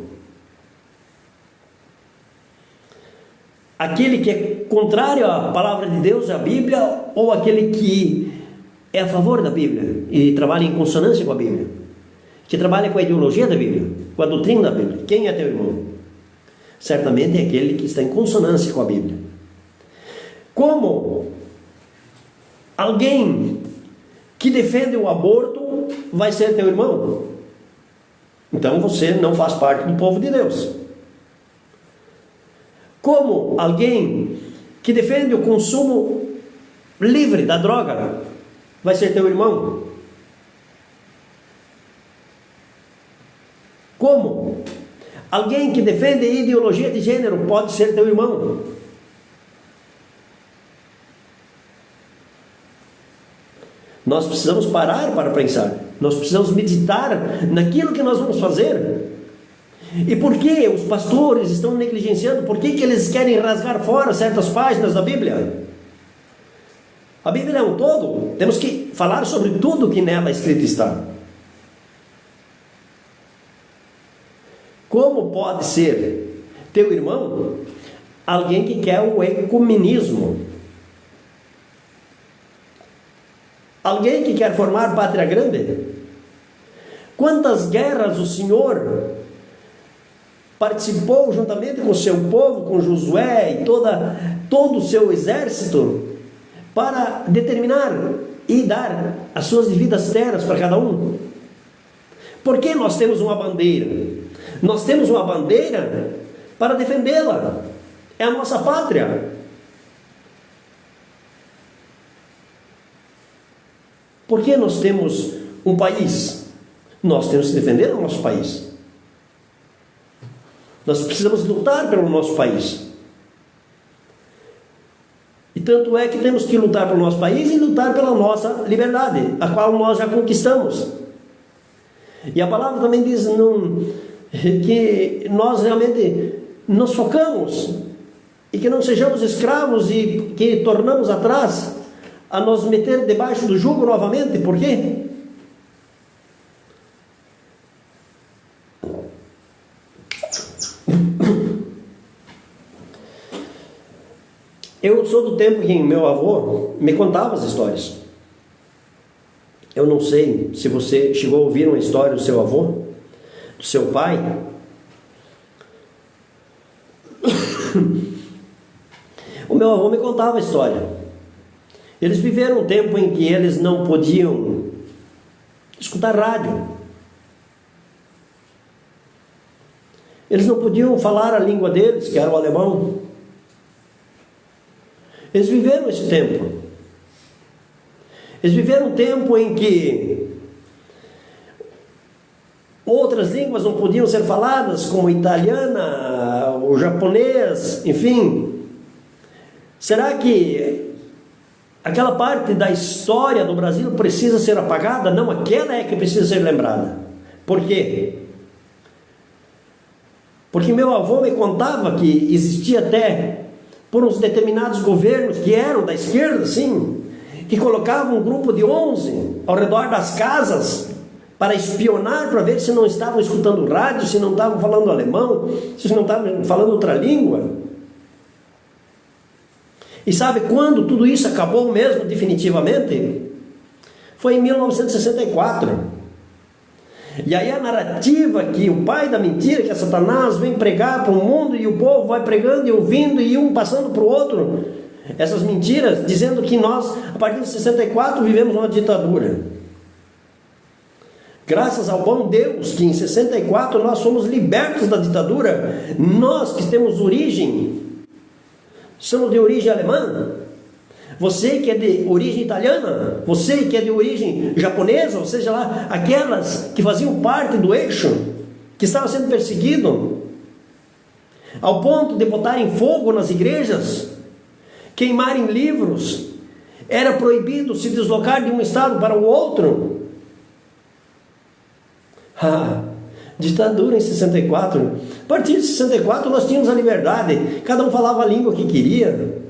Aquele que é contrário à palavra de Deus, à Bíblia, ou aquele que é a favor da Bíblia e trabalha em consonância com a Bíblia, que trabalha com a ideologia da Bíblia, com a doutrina da Bíblia? Quem é teu irmão? Certamente é aquele que está em consonância com a Bíblia. Como alguém que defende o aborto vai ser teu irmão? Então você não faz parte do povo de Deus. Como alguém que defende o consumo livre da droga vai ser teu irmão? Como alguém que defende ideologia de gênero pode ser teu irmão? Nós precisamos parar para pensar. Nós precisamos meditar naquilo que nós vamos fazer. E por que os pastores estão negligenciando? Por que eles querem rasgar fora certas páginas da Bíblia? A Bíblia é um todo. Temos que falar sobre tudo que nela escrito está. Como pode ser teu irmão alguém que quer o ecumenismo? Alguém que quer formar pátria grande? Quantas guerras o Senhor participou juntamente com o seu povo, com Josué e todo o seu exército, para determinar e dar as suas devidas terras para cada um? Por que nós temos uma bandeira? Nós temos uma bandeira para defendê-la. É a nossa pátria. Por que nós temos um país? Nós temos que defender o nosso país. Nós precisamos lutar pelo nosso país. E tanto é que temos que lutar pelo nosso país e lutar pela nossa liberdade, a qual nós já conquistamos. E a palavra também diz que nós realmente nos focamos e que não sejamos escravos e que tornamos atrás a nos meter debaixo do jugo novamente. Por quê? Eu sou do tempo em que meu avô me contava as histórias. Eu não sei se você chegou a ouvir uma história do seu avô, do seu pai. O meu avô me contava a história. Eles viveram um tempo em que eles não podiam escutar rádio. Eles não podiam falar a língua deles, que era o alemão. Eles viveram esse tempo. Eles viveram um tempo em que outras línguas não podiam ser faladas, como o italiana, o japonês, enfim. Será que aquela parte da história do Brasil precisa ser apagada? Não, aquela é que precisa ser lembrada. Por quê? Porque meu avô me contava que existia até por uns determinados governos que eram da esquerda, sim, que colocavam um grupo de 11 ao redor das casas para espionar, para ver se não estavam escutando rádio, se não estavam falando alemão, se não estavam falando outra língua. E sabe quando tudo isso acabou mesmo, definitivamente? foi em 1964. E aí a narrativa que o pai da mentira, que é Satanás, vem pregar para o mundo e o povo vai pregando e ouvindo e um passando para o outro, essas mentiras, dizendo que nós, a partir de 64, vivemos uma ditadura. Graças ao bom Deus que em 64 nós somos libertos da ditadura, nós que temos origem, somos de origem alemã, você que é de origem italiana, você que é de origem japonesa, ou seja lá, aquelas que faziam parte do eixo, que estavam sendo perseguidos, ao ponto de botarem fogo nas igrejas, queimarem livros, era proibido se deslocar de um estado para o outro. Ditadura em 64. A partir de 64 nós tínhamos a liberdade, cada um falava a língua que queria,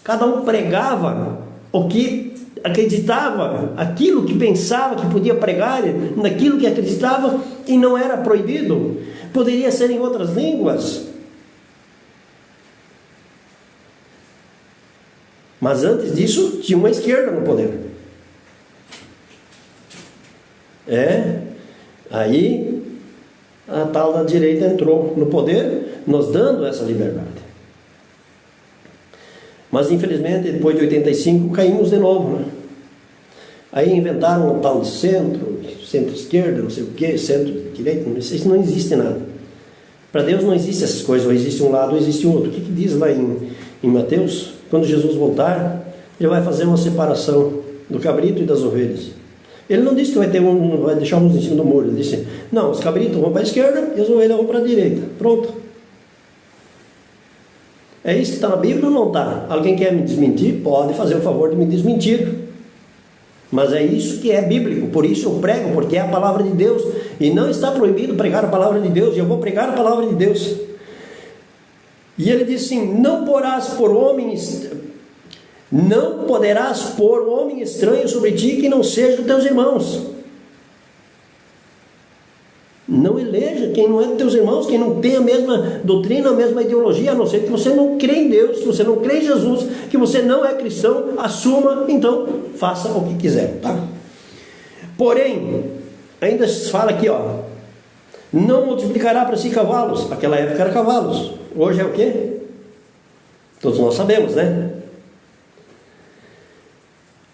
cada um pregava o que acreditava, aquilo que pensava que podia pregar, naquilo que acreditava, e não era proibido. Poderia ser em outras línguas. Mas antes disso, tinha uma esquerda no poder. Aí a tal da direita entrou no poder, nos dando essa liberdade. Mas infelizmente, depois de 85, caímos de novo, né? Aí inventaram um tal de centro-esquerda, não sei o que, centro-direita, isso não existe nada. Para Deus não existe essas coisas, ou existe um lado ou existe outro. O que diz lá em Mateus? Quando Jesus voltar, ele vai fazer uma separação do cabrito e das ovelhas. Ele não disse que vai deixar uns em cima do muro. Ele disse, não, os cabritos vão para a esquerda e as ovelhas vão para a direita. Pronto. É isso que está na Bíblia ou não está? Alguém quer me desmentir? Pode fazer o favor de me desmentir. Mas é isso que é bíblico. Por isso eu prego, porque é a palavra de Deus. E não está proibido pregar a palavra de Deus. E eu vou pregar a palavra de Deus. E ele diz assim, não poderás pôr homem estranho sobre ti que não seja dos teus irmãos. Não eleja quem não é dos teus irmãos, quem não tem a mesma doutrina, a mesma ideologia, a não ser que você não crê em Deus, que você não crê em Jesus, que você não é cristão, assuma, então faça o que quiser, tá? Porém, ainda se fala aqui, não multiplicará para si cavalos. Naquela época era cavalos, hoje é o quê? Todos nós sabemos, né?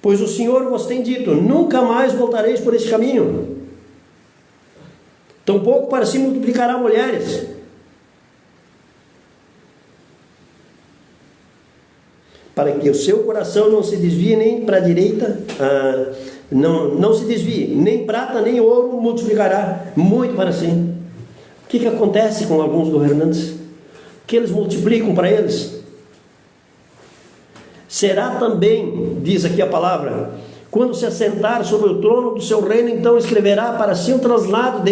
Pois o Senhor vos tem dito, nunca mais voltareis por esse caminho. Tampouco para si multiplicará mulheres. Para que o seu coração não se desvie nem para a direita, não se desvie, nem prata nem ouro multiplicará muito para si. O que acontece com alguns governantes? O que eles multiplicam para eles? Será também, diz aqui a palavra, quando se assentar sobre o trono do seu reino, então escreverá para si um traslado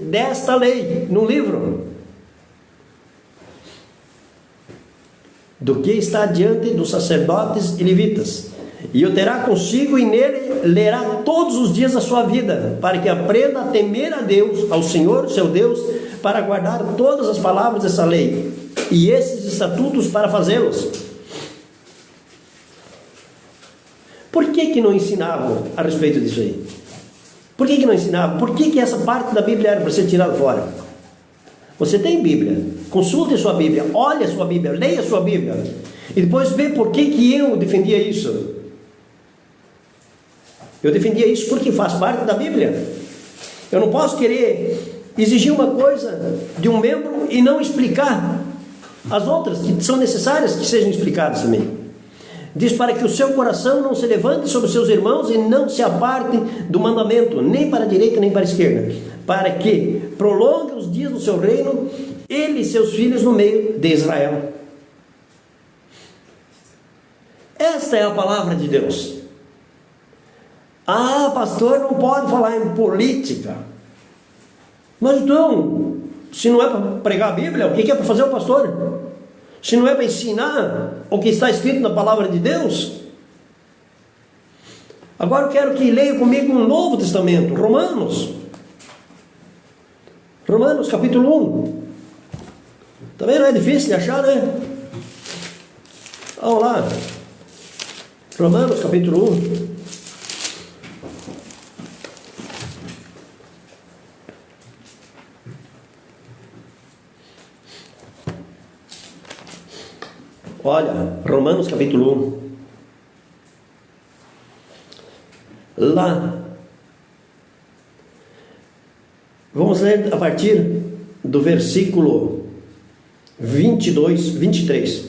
desta lei, no livro, do que está diante dos sacerdotes e levitas, e o terá consigo, e nele lerá todos os dias da sua vida, para que aprenda a temer a Deus, ao Senhor, seu Deus, para guardar todas as palavras dessa lei, e esses estatutos para fazê-los. Por que não ensinavam a respeito disso aí? Por que não ensinavam? Por que essa parte da Bíblia era para ser tirada fora? Você tem Bíblia, consulte a sua Bíblia, olhe a sua Bíblia, leia a sua Bíblia, e depois vê por que eu defendia isso. Eu defendia isso porque faz parte da Bíblia. Eu não posso querer exigir uma coisa de um membro e não explicar as outras que são necessárias que sejam explicadas também. Diz para que o seu coração não se levante sobre os seus irmãos e não se aparte do mandamento, nem para a direita nem para a esquerda, para que prolongue os dias do seu reino, ele e seus filhos no meio de Israel. Esta é a palavra de Deus. Pastor, não pode falar em política. Mas então, se não é para pregar a Bíblia, o que é para fazer o pastor? Se não é para ensinar o que está escrito na palavra de Deus? Agora eu quero que leia comigo um Novo Testamento, Romanos capítulo 1. Também não é difícil de achar, né? Vamos lá. Romanos capítulo 1. Olha, Romanos capítulo 1. Lá, vamos ler a partir do versículo 23.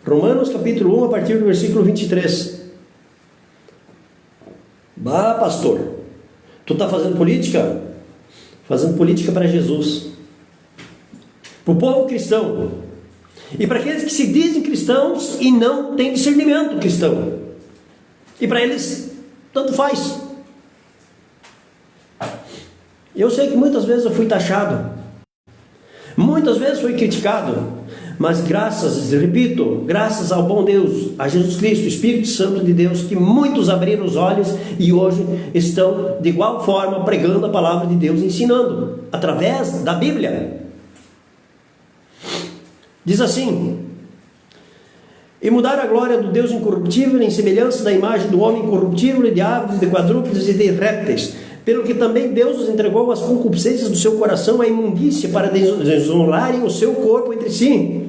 Romanos capítulo 1, a partir do versículo 23. Bah, pastor, tu está fazendo política? Fazendo política para Jesus, para o povo cristão, e para aqueles que se dizem cristãos e não têm discernimento cristão, e para eles tanto faz. Eu sei que muitas vezes eu fui taxado, muitas vezes fui criticado, mas graças ao bom Deus, a Jesus Cristo, Espírito Santo de Deus, que muitos abriram os olhos e hoje estão de igual forma pregando a palavra de Deus, ensinando através da Bíblia. Diz assim: e mudaram a glória do Deus incorruptível em semelhança da imagem do homem incorruptível, e de aves, de quadrúpedes e de répteis, pelo que também Deus os entregou às concupiscências do seu coração, à imundícia, para desonrarem o seu corpo entre si,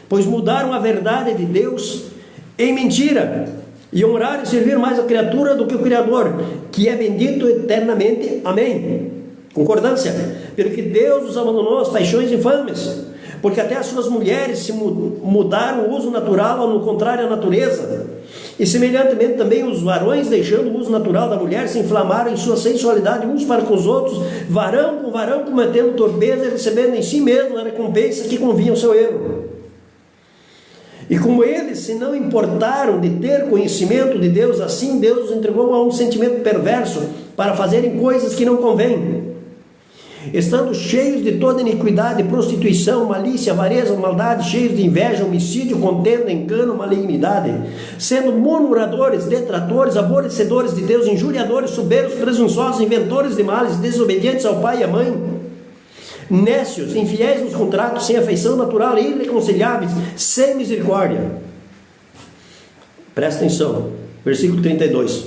pois mudaram a verdade de Deus em mentira, e honraram e serviram mais a criatura do que o Criador, que é bendito eternamente. Amém. Concordância. Pelo que Deus os abandonou às paixões infames, porque até as suas mulheres se mudaram o uso natural ao contrário à natureza, e semelhantemente também os varões, deixando o uso natural da mulher, se inflamaram em sua sensualidade uns para com os outros, varão com varão, cometendo torpeza e recebendo em si mesmo a recompensa que convinha ao seu erro. E como eles se não importaram de ter conhecimento de Deus, assim Deus os entregou a um sentimento perverso para fazerem coisas que não convêm, estando cheios de toda iniquidade, prostituição, malícia, avareza, maldade, cheios de inveja, homicídio, contenda, engano, malignidade, sendo murmuradores, detratores, aborrecedores de Deus, injuriadores, soberbos, presunçosos, inventores de males, desobedientes ao pai e à mãe, nécios, infiéis nos contratos, sem afeição natural, irreconciliáveis, sem misericórdia. Presta atenção, versículo 32.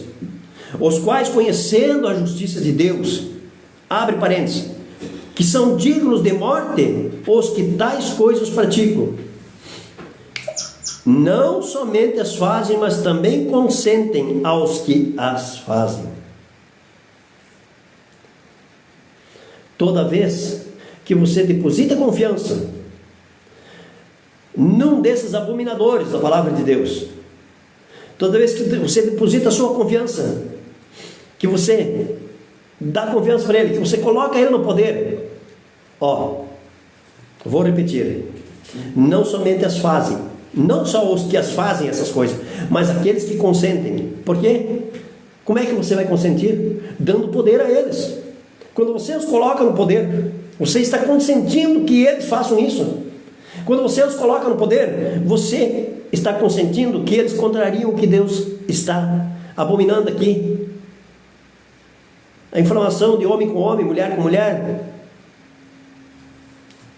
Os quais, conhecendo a justiça de Deus, abre parênteses, que são dignos de morte os que tais coisas praticam, não somente as fazem, mas também consentem aos que as fazem. Toda vez que você deposita confiança num desses abominadores da palavra de Deus, toda vez que você deposita a sua confiança, que você dá confiança para ele, que você coloca ele no poder, vou repetir, não somente as fazem, não só os que as fazem essas coisas, mas aqueles que consentem. Por quê? Como é que você vai consentir? Dando poder a eles. Quando você os coloca no poder, você está consentindo que eles façam isso. Quando você os coloca no poder, você está consentindo que eles contrariam o que Deus está abominando aqui. A inflamação de homem com homem, mulher com mulher,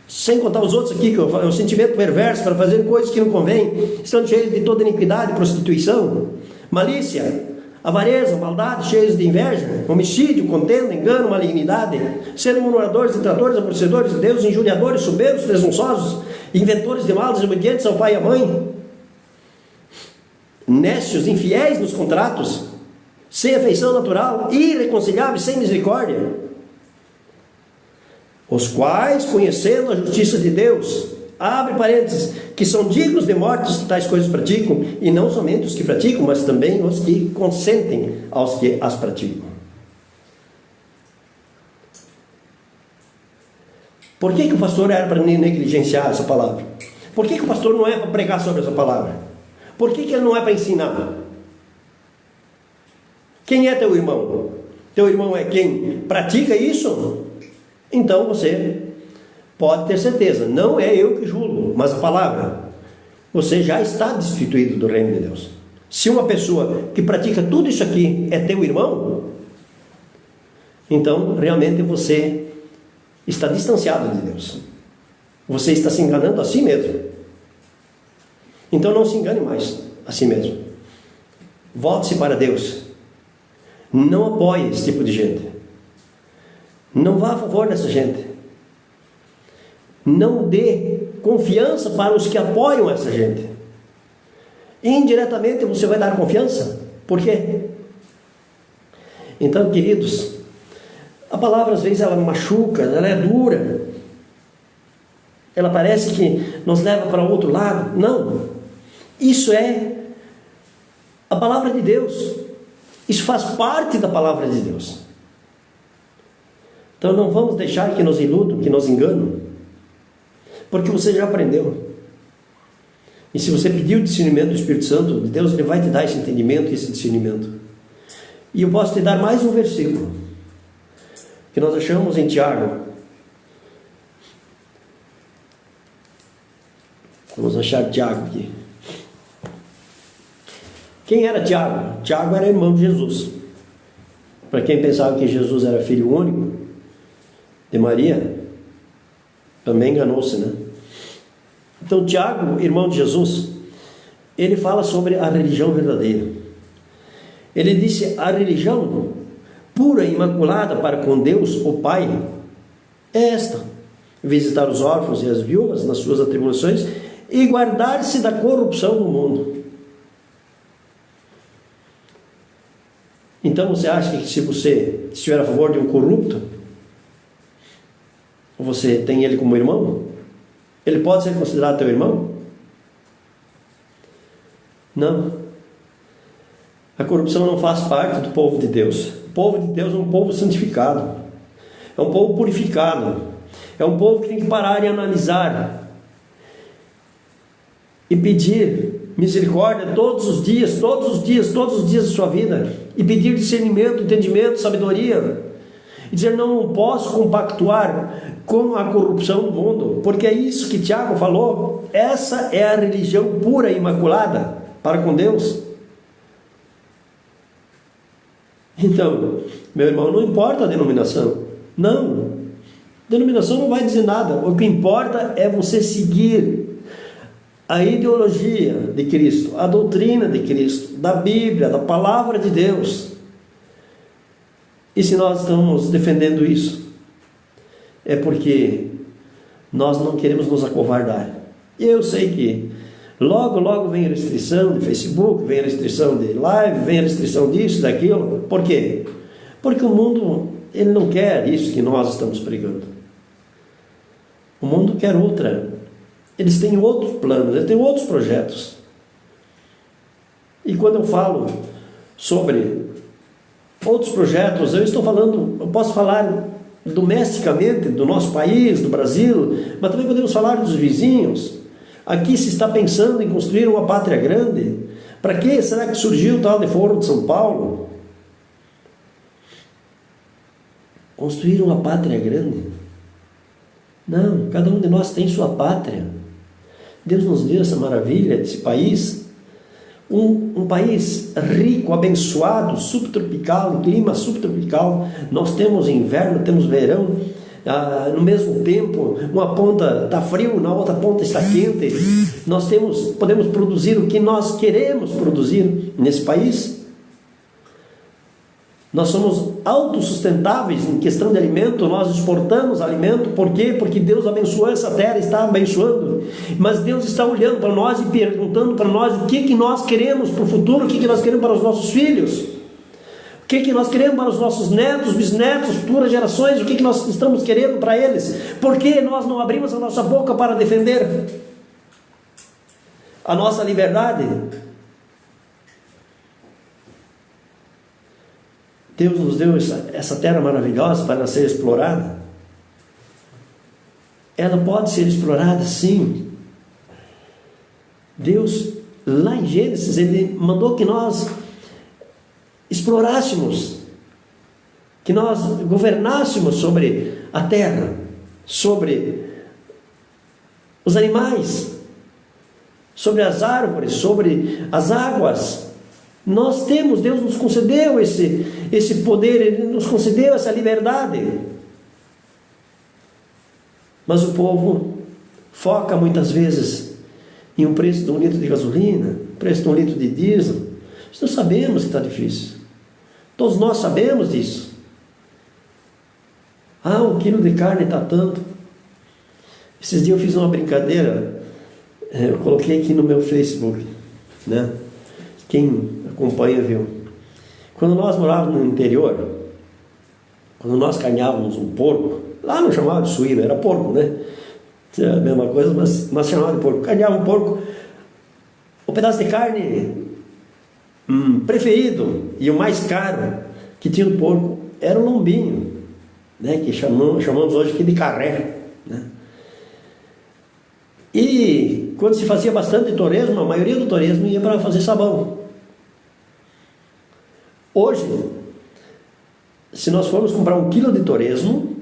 sem contar os outros aqui, que é o sentimento perverso para fazer coisas que não convém, estão cheios de toda iniquidade, prostituição, malícia, avareza, maldade, cheios de inveja, homicídio, contenda, engano, malignidade, sendo murmuradores, detratores, aborrecedores de Deus, injuriadores, soberbos, presunçosos, inventores de males, desobedientes ao pai e à mãe, nécios, infiéis nos contratos, sem afeição natural, irreconciliáveis, sem misericórdia, os quais, conhecendo a justiça de Deus, abre parênteses, que são dignos de morte os que tais coisas praticam, e não somente os que praticam, mas também os que consentem aos que as praticam. Por que o pastor era para negligenciar essa palavra? Por que o pastor não é para pregar sobre essa palavra? Por que ele não é para ensinar? Quem é teu irmão? Teu irmão é quem pratica isso? Então você pode ter certeza, não é eu que julgo, mas a palavra. Você já está destituído do reino de Deus. Se uma pessoa que pratica tudo isso aqui é teu irmão, então realmente você está distanciado de Deus. Você está se enganando a si mesmo. Então não se engane mais a si mesmo. Volte-se para Deus. Não apoie esse tipo de gente. Não vá a favor dessa gente. Não dê confiança para os que apoiam essa gente. Indiretamente você vai dar confiança. Por quê? Então, queridos, a palavra às vezes ela machuca, ela é dura. Ela parece que nos leva para outro lado. Não. Isso é a palavra de Deus. Isso faz parte da palavra de Deus. Então não vamos deixar que nos iludam, que nos enganam. Porque você já aprendeu. E se você pedir o discernimento do Espírito Santo de Deus, Ele vai te dar esse entendimento e esse discernimento. E eu posso te dar mais um versículo que nós achamos em Tiago. Vamos achar Tiago aqui. Quem era Tiago? Tiago era irmão de Jesus. Para quem pensava que Jesus era filho único de Maria, também enganou-se, né? Então Tiago, irmão de Jesus, ele fala sobre a religião verdadeira. Ele disse: a religião pura e imaculada para com Deus, o Pai, é esta: visitar os órfãos e as viúvas nas suas atribulações e guardar-se da corrupção do mundo. Então você acha que se você estiver a favor de um corrupto, você tem ele como irmão? Ele pode ser considerado teu irmão? Não. A corrupção não faz parte do povo de Deus. O povo de Deus é um povo santificado. É um povo purificado. É um povo que tem que parar e analisar. E pedir misericórdia todos os dias da sua vida. E pedir discernimento, entendimento, sabedoria. E dizer: não posso compactuar com a corrupção do mundo. Porque é isso que Tiago falou. Essa é a religião pura e imaculada para com Deus. Então, meu irmão, não importa a denominação. Não. Denominação não vai dizer nada. O que importa é você seguir a ideologia de Cristo, a doutrina de Cristo, da Bíblia, da palavra de Deus. E se nós estamos defendendo isso, é porque nós não queremos nos acovardar. Eu sei que logo vem a restrição de Facebook, vem a restrição de live, vem a restrição disso, daquilo. Por quê? Porque o mundo, ele não quer isso que nós estamos pregando. O mundo quer outra. Eles têm outros planos, eles têm outros projetos. E quando eu falo sobre outros projetos, eu posso falar domesticamente do nosso país, do Brasil, mas também podemos falar dos vizinhos. Aqui se está pensando em construir uma pátria grande. Para que será que surgiu o tal de Foro de São Paulo? Construir uma pátria grande? Não, cada um de nós tem sua pátria. Deus nos deu essa maravilha desse país, um país rico, abençoado, subtropical, clima subtropical. Nós temos inverno, temos verão, no mesmo tempo, uma ponta está frio, na outra ponta está quente. Nós podemos produzir o que nós queremos produzir nesse país. Nós somos autossustentáveis em questão de alimento, nós exportamos alimento. Por quê? Porque Deus abençoou essa terra, está abençoando. Mas Deus está olhando para nós e perguntando para nós o que nós queremos para o futuro, o que nós queremos para os nossos filhos, o que nós queremos para os nossos netos, bisnetos, futuras gerações, o que nós estamos querendo para eles. Por que nós não abrimos a nossa boca para defender a nossa liberdade? Deus nos deu essa terra maravilhosa para ser explorada. Ela pode ser explorada, sim. Deus, lá em Gênesis, Ele mandou que nós explorássemos, que nós governássemos sobre a terra, sobre os animais, sobre as árvores, sobre as águas. Nós temos, Deus nos concedeu esse poder, Ele nos concedeu essa liberdade. Mas o povo foca muitas vezes em um preço de um litro de gasolina, preço de um litro de diesel. Nós sabemos que está difícil. Todos nós sabemos disso. Um quilo de carne está tanto. Esses dias eu fiz uma brincadeira, eu coloquei aqui no meu Facebook. né? Quem acompanha viu. Quando nós morávamos no interior, quando nós carneávamos um porco, lá não chamava de suíno, era porco, né? É a mesma coisa, mas nós chamávamos de porco. Carneava um porco, o pedaço de carne preferido e o mais caro que tinha no porco era o lombinho, né? Que chamamos hoje aqui de carré, né? E quando se fazia bastante torresmo, a maioria do torresmo ia para fazer sabão. Hoje, se nós formos comprar 1 quilo de torresmo,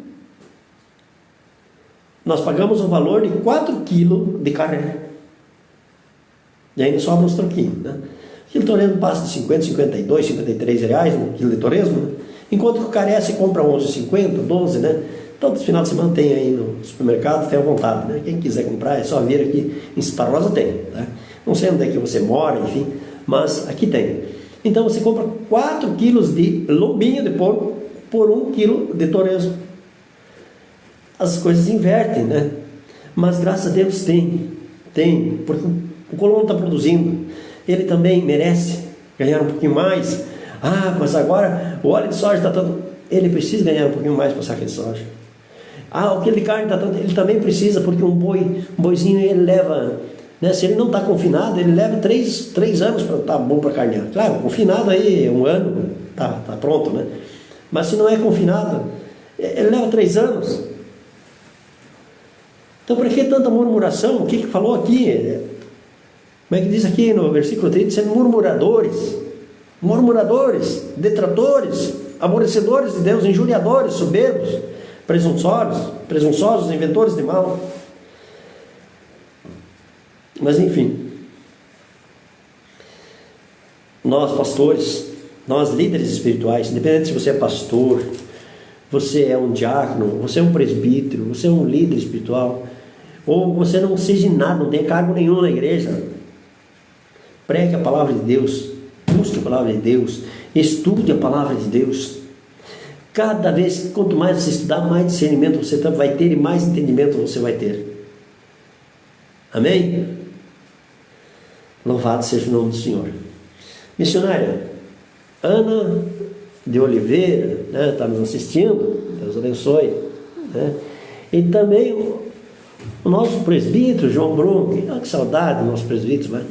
nós pagamos o valor de 4 quilos de carré. E ainda sobra uns troquinhos, né? O torresmo passa de 50, 52, 53 reais, 1 quilo de torresmo, né? Enquanto que o carré se compra 11,50, 12, né? Então, no final de semana tem aí no supermercado, tem à vontade, né? Quem quiser comprar é só vir aqui em Santa Rosa, tem, tá? Não sei onde é que você mora, enfim, mas aqui tem. Então você compra 4 quilos de lombinho de porco por 1 quilo de torresmo. As coisas invertem, né? Mas graças a Deus tem, porque o colono está produzindo, ele também merece ganhar um pouquinho mais. Ah, mas agora o óleo de soja está tanto, ele precisa ganhar um pouquinho mais para sacar de soja. Ah, o quilo de carne está tanto, ele também precisa, porque um boizinho ele leva, né, se ele não está confinado, ele leva 3 anos para estar bom para carnear. Claro, confinado aí 1 ano, tá pronto, né? Mas se não é confinado, ele leva 3 anos. Então, para que tanta murmuração? O que falou aqui? Como é que diz aqui no versículo 30? Sendo murmuradores, detratores, aborrecedores de Deus, injuriadores, soberbos, presunçosos, inventores de mal. Mas enfim, nós pastores, nós líderes espirituais, independente se você é pastor, você é um diácono, você é um presbítero, você é um líder espiritual, ou você não seja nada, não tem cargo nenhum na igreja, pregue a palavra de Deus, busque a palavra de Deus, estude a palavra de Deus. Cada vez, quanto mais você estudar, mais discernimento você vai ter e mais entendimento você vai ter. Amém? Louvado seja o nome do Senhor. Missionária Ana de Oliveira, né, está nos assistindo, Deus abençoe, né? E também o nosso presbítero João Bruno, que saudade do nosso presbítero, né?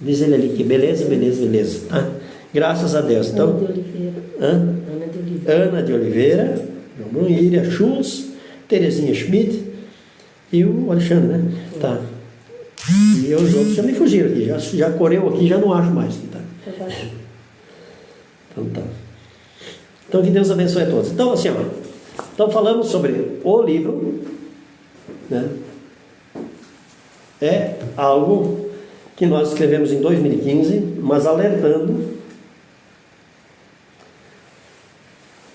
Diz ele ali que beleza, tá? Graças a Deus. Então, Ana de Oliveira. Ana de Oliveira, João Bruno, Iria Schultz, Terezinha Schmidt e o Alexandre, né? Tá. E os outros já me fugiram aqui, já correu aqui, já não acho mais. Tá? Então tá. Então que Deus abençoe a todos. Então assim, ó, então falamos sobre o livro, né? É algo que nós escrevemos em 2015, mas alertando.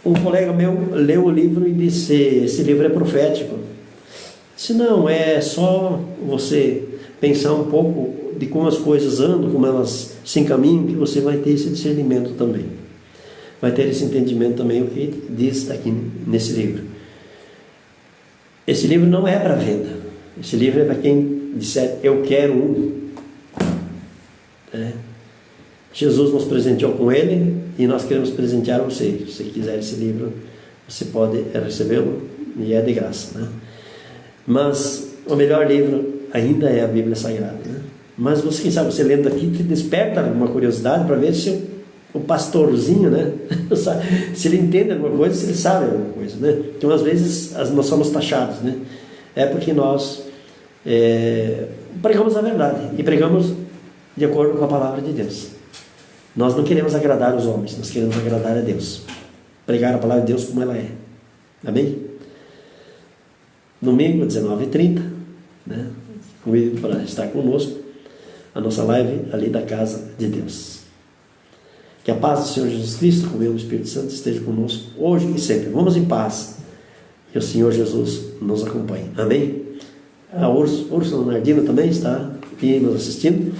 Um colega meu leu o livro e disse: esse livro é profético. Se não, é só você pensar um pouco de como as coisas andam, como elas se encaminham, que você vai ter esse discernimento também. Vai ter esse entendimento também, o que diz aqui nesse livro. Esse livro não é para venda. Esse livro é para quem disser: eu quero um. Jesus nos presenteou com ele e nós queremos presentear você. Se você quiser esse livro, você pode recebê-lo e é de graça, né? Mas o melhor livro ainda é a Bíblia Sagrada, né? Mas você, quem sabe, você lendo aqui, te desperta uma curiosidade para ver se o pastorzinho, né? Se ele entende alguma coisa, se ele sabe alguma coisa, né? Então, às vezes, nós somos taxados, né? É porque nós pregamos a verdade e pregamos de acordo com a palavra de Deus. Nós não queremos agradar os homens, nós queremos agradar a Deus. Pregar a palavra de Deus como ela é. Amém? Domingo, 19h30, né? Convido para estar conosco, a nossa live ali da casa de Deus. Que a paz do Senhor Jesus Cristo, como o Espírito Santo, esteja conosco hoje e sempre. Vamos em paz. E o Senhor Jesus nos acompanhe. Amém? A Úrsula Nardino também está aqui nos assistindo.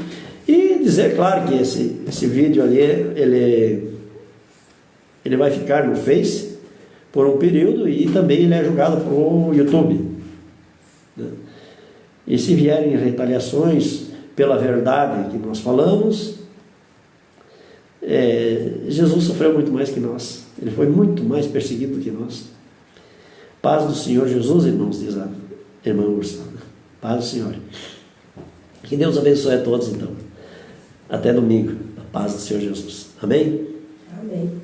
E dizer, claro, que esse vídeo ali, ele vai ficar no Face por um período e também ele é jogado para o YouTube, né? E se vierem retaliações, pela verdade que nós falamos. Jesus sofreu muito mais que nós. Ele foi muito mais perseguido que nós. Paz do Senhor Jesus, irmãos, diz a irmã Ursula. Paz do Senhor. Que Deus abençoe a todos, então. Até domingo. A paz do Senhor Jesus. Amém? Amém.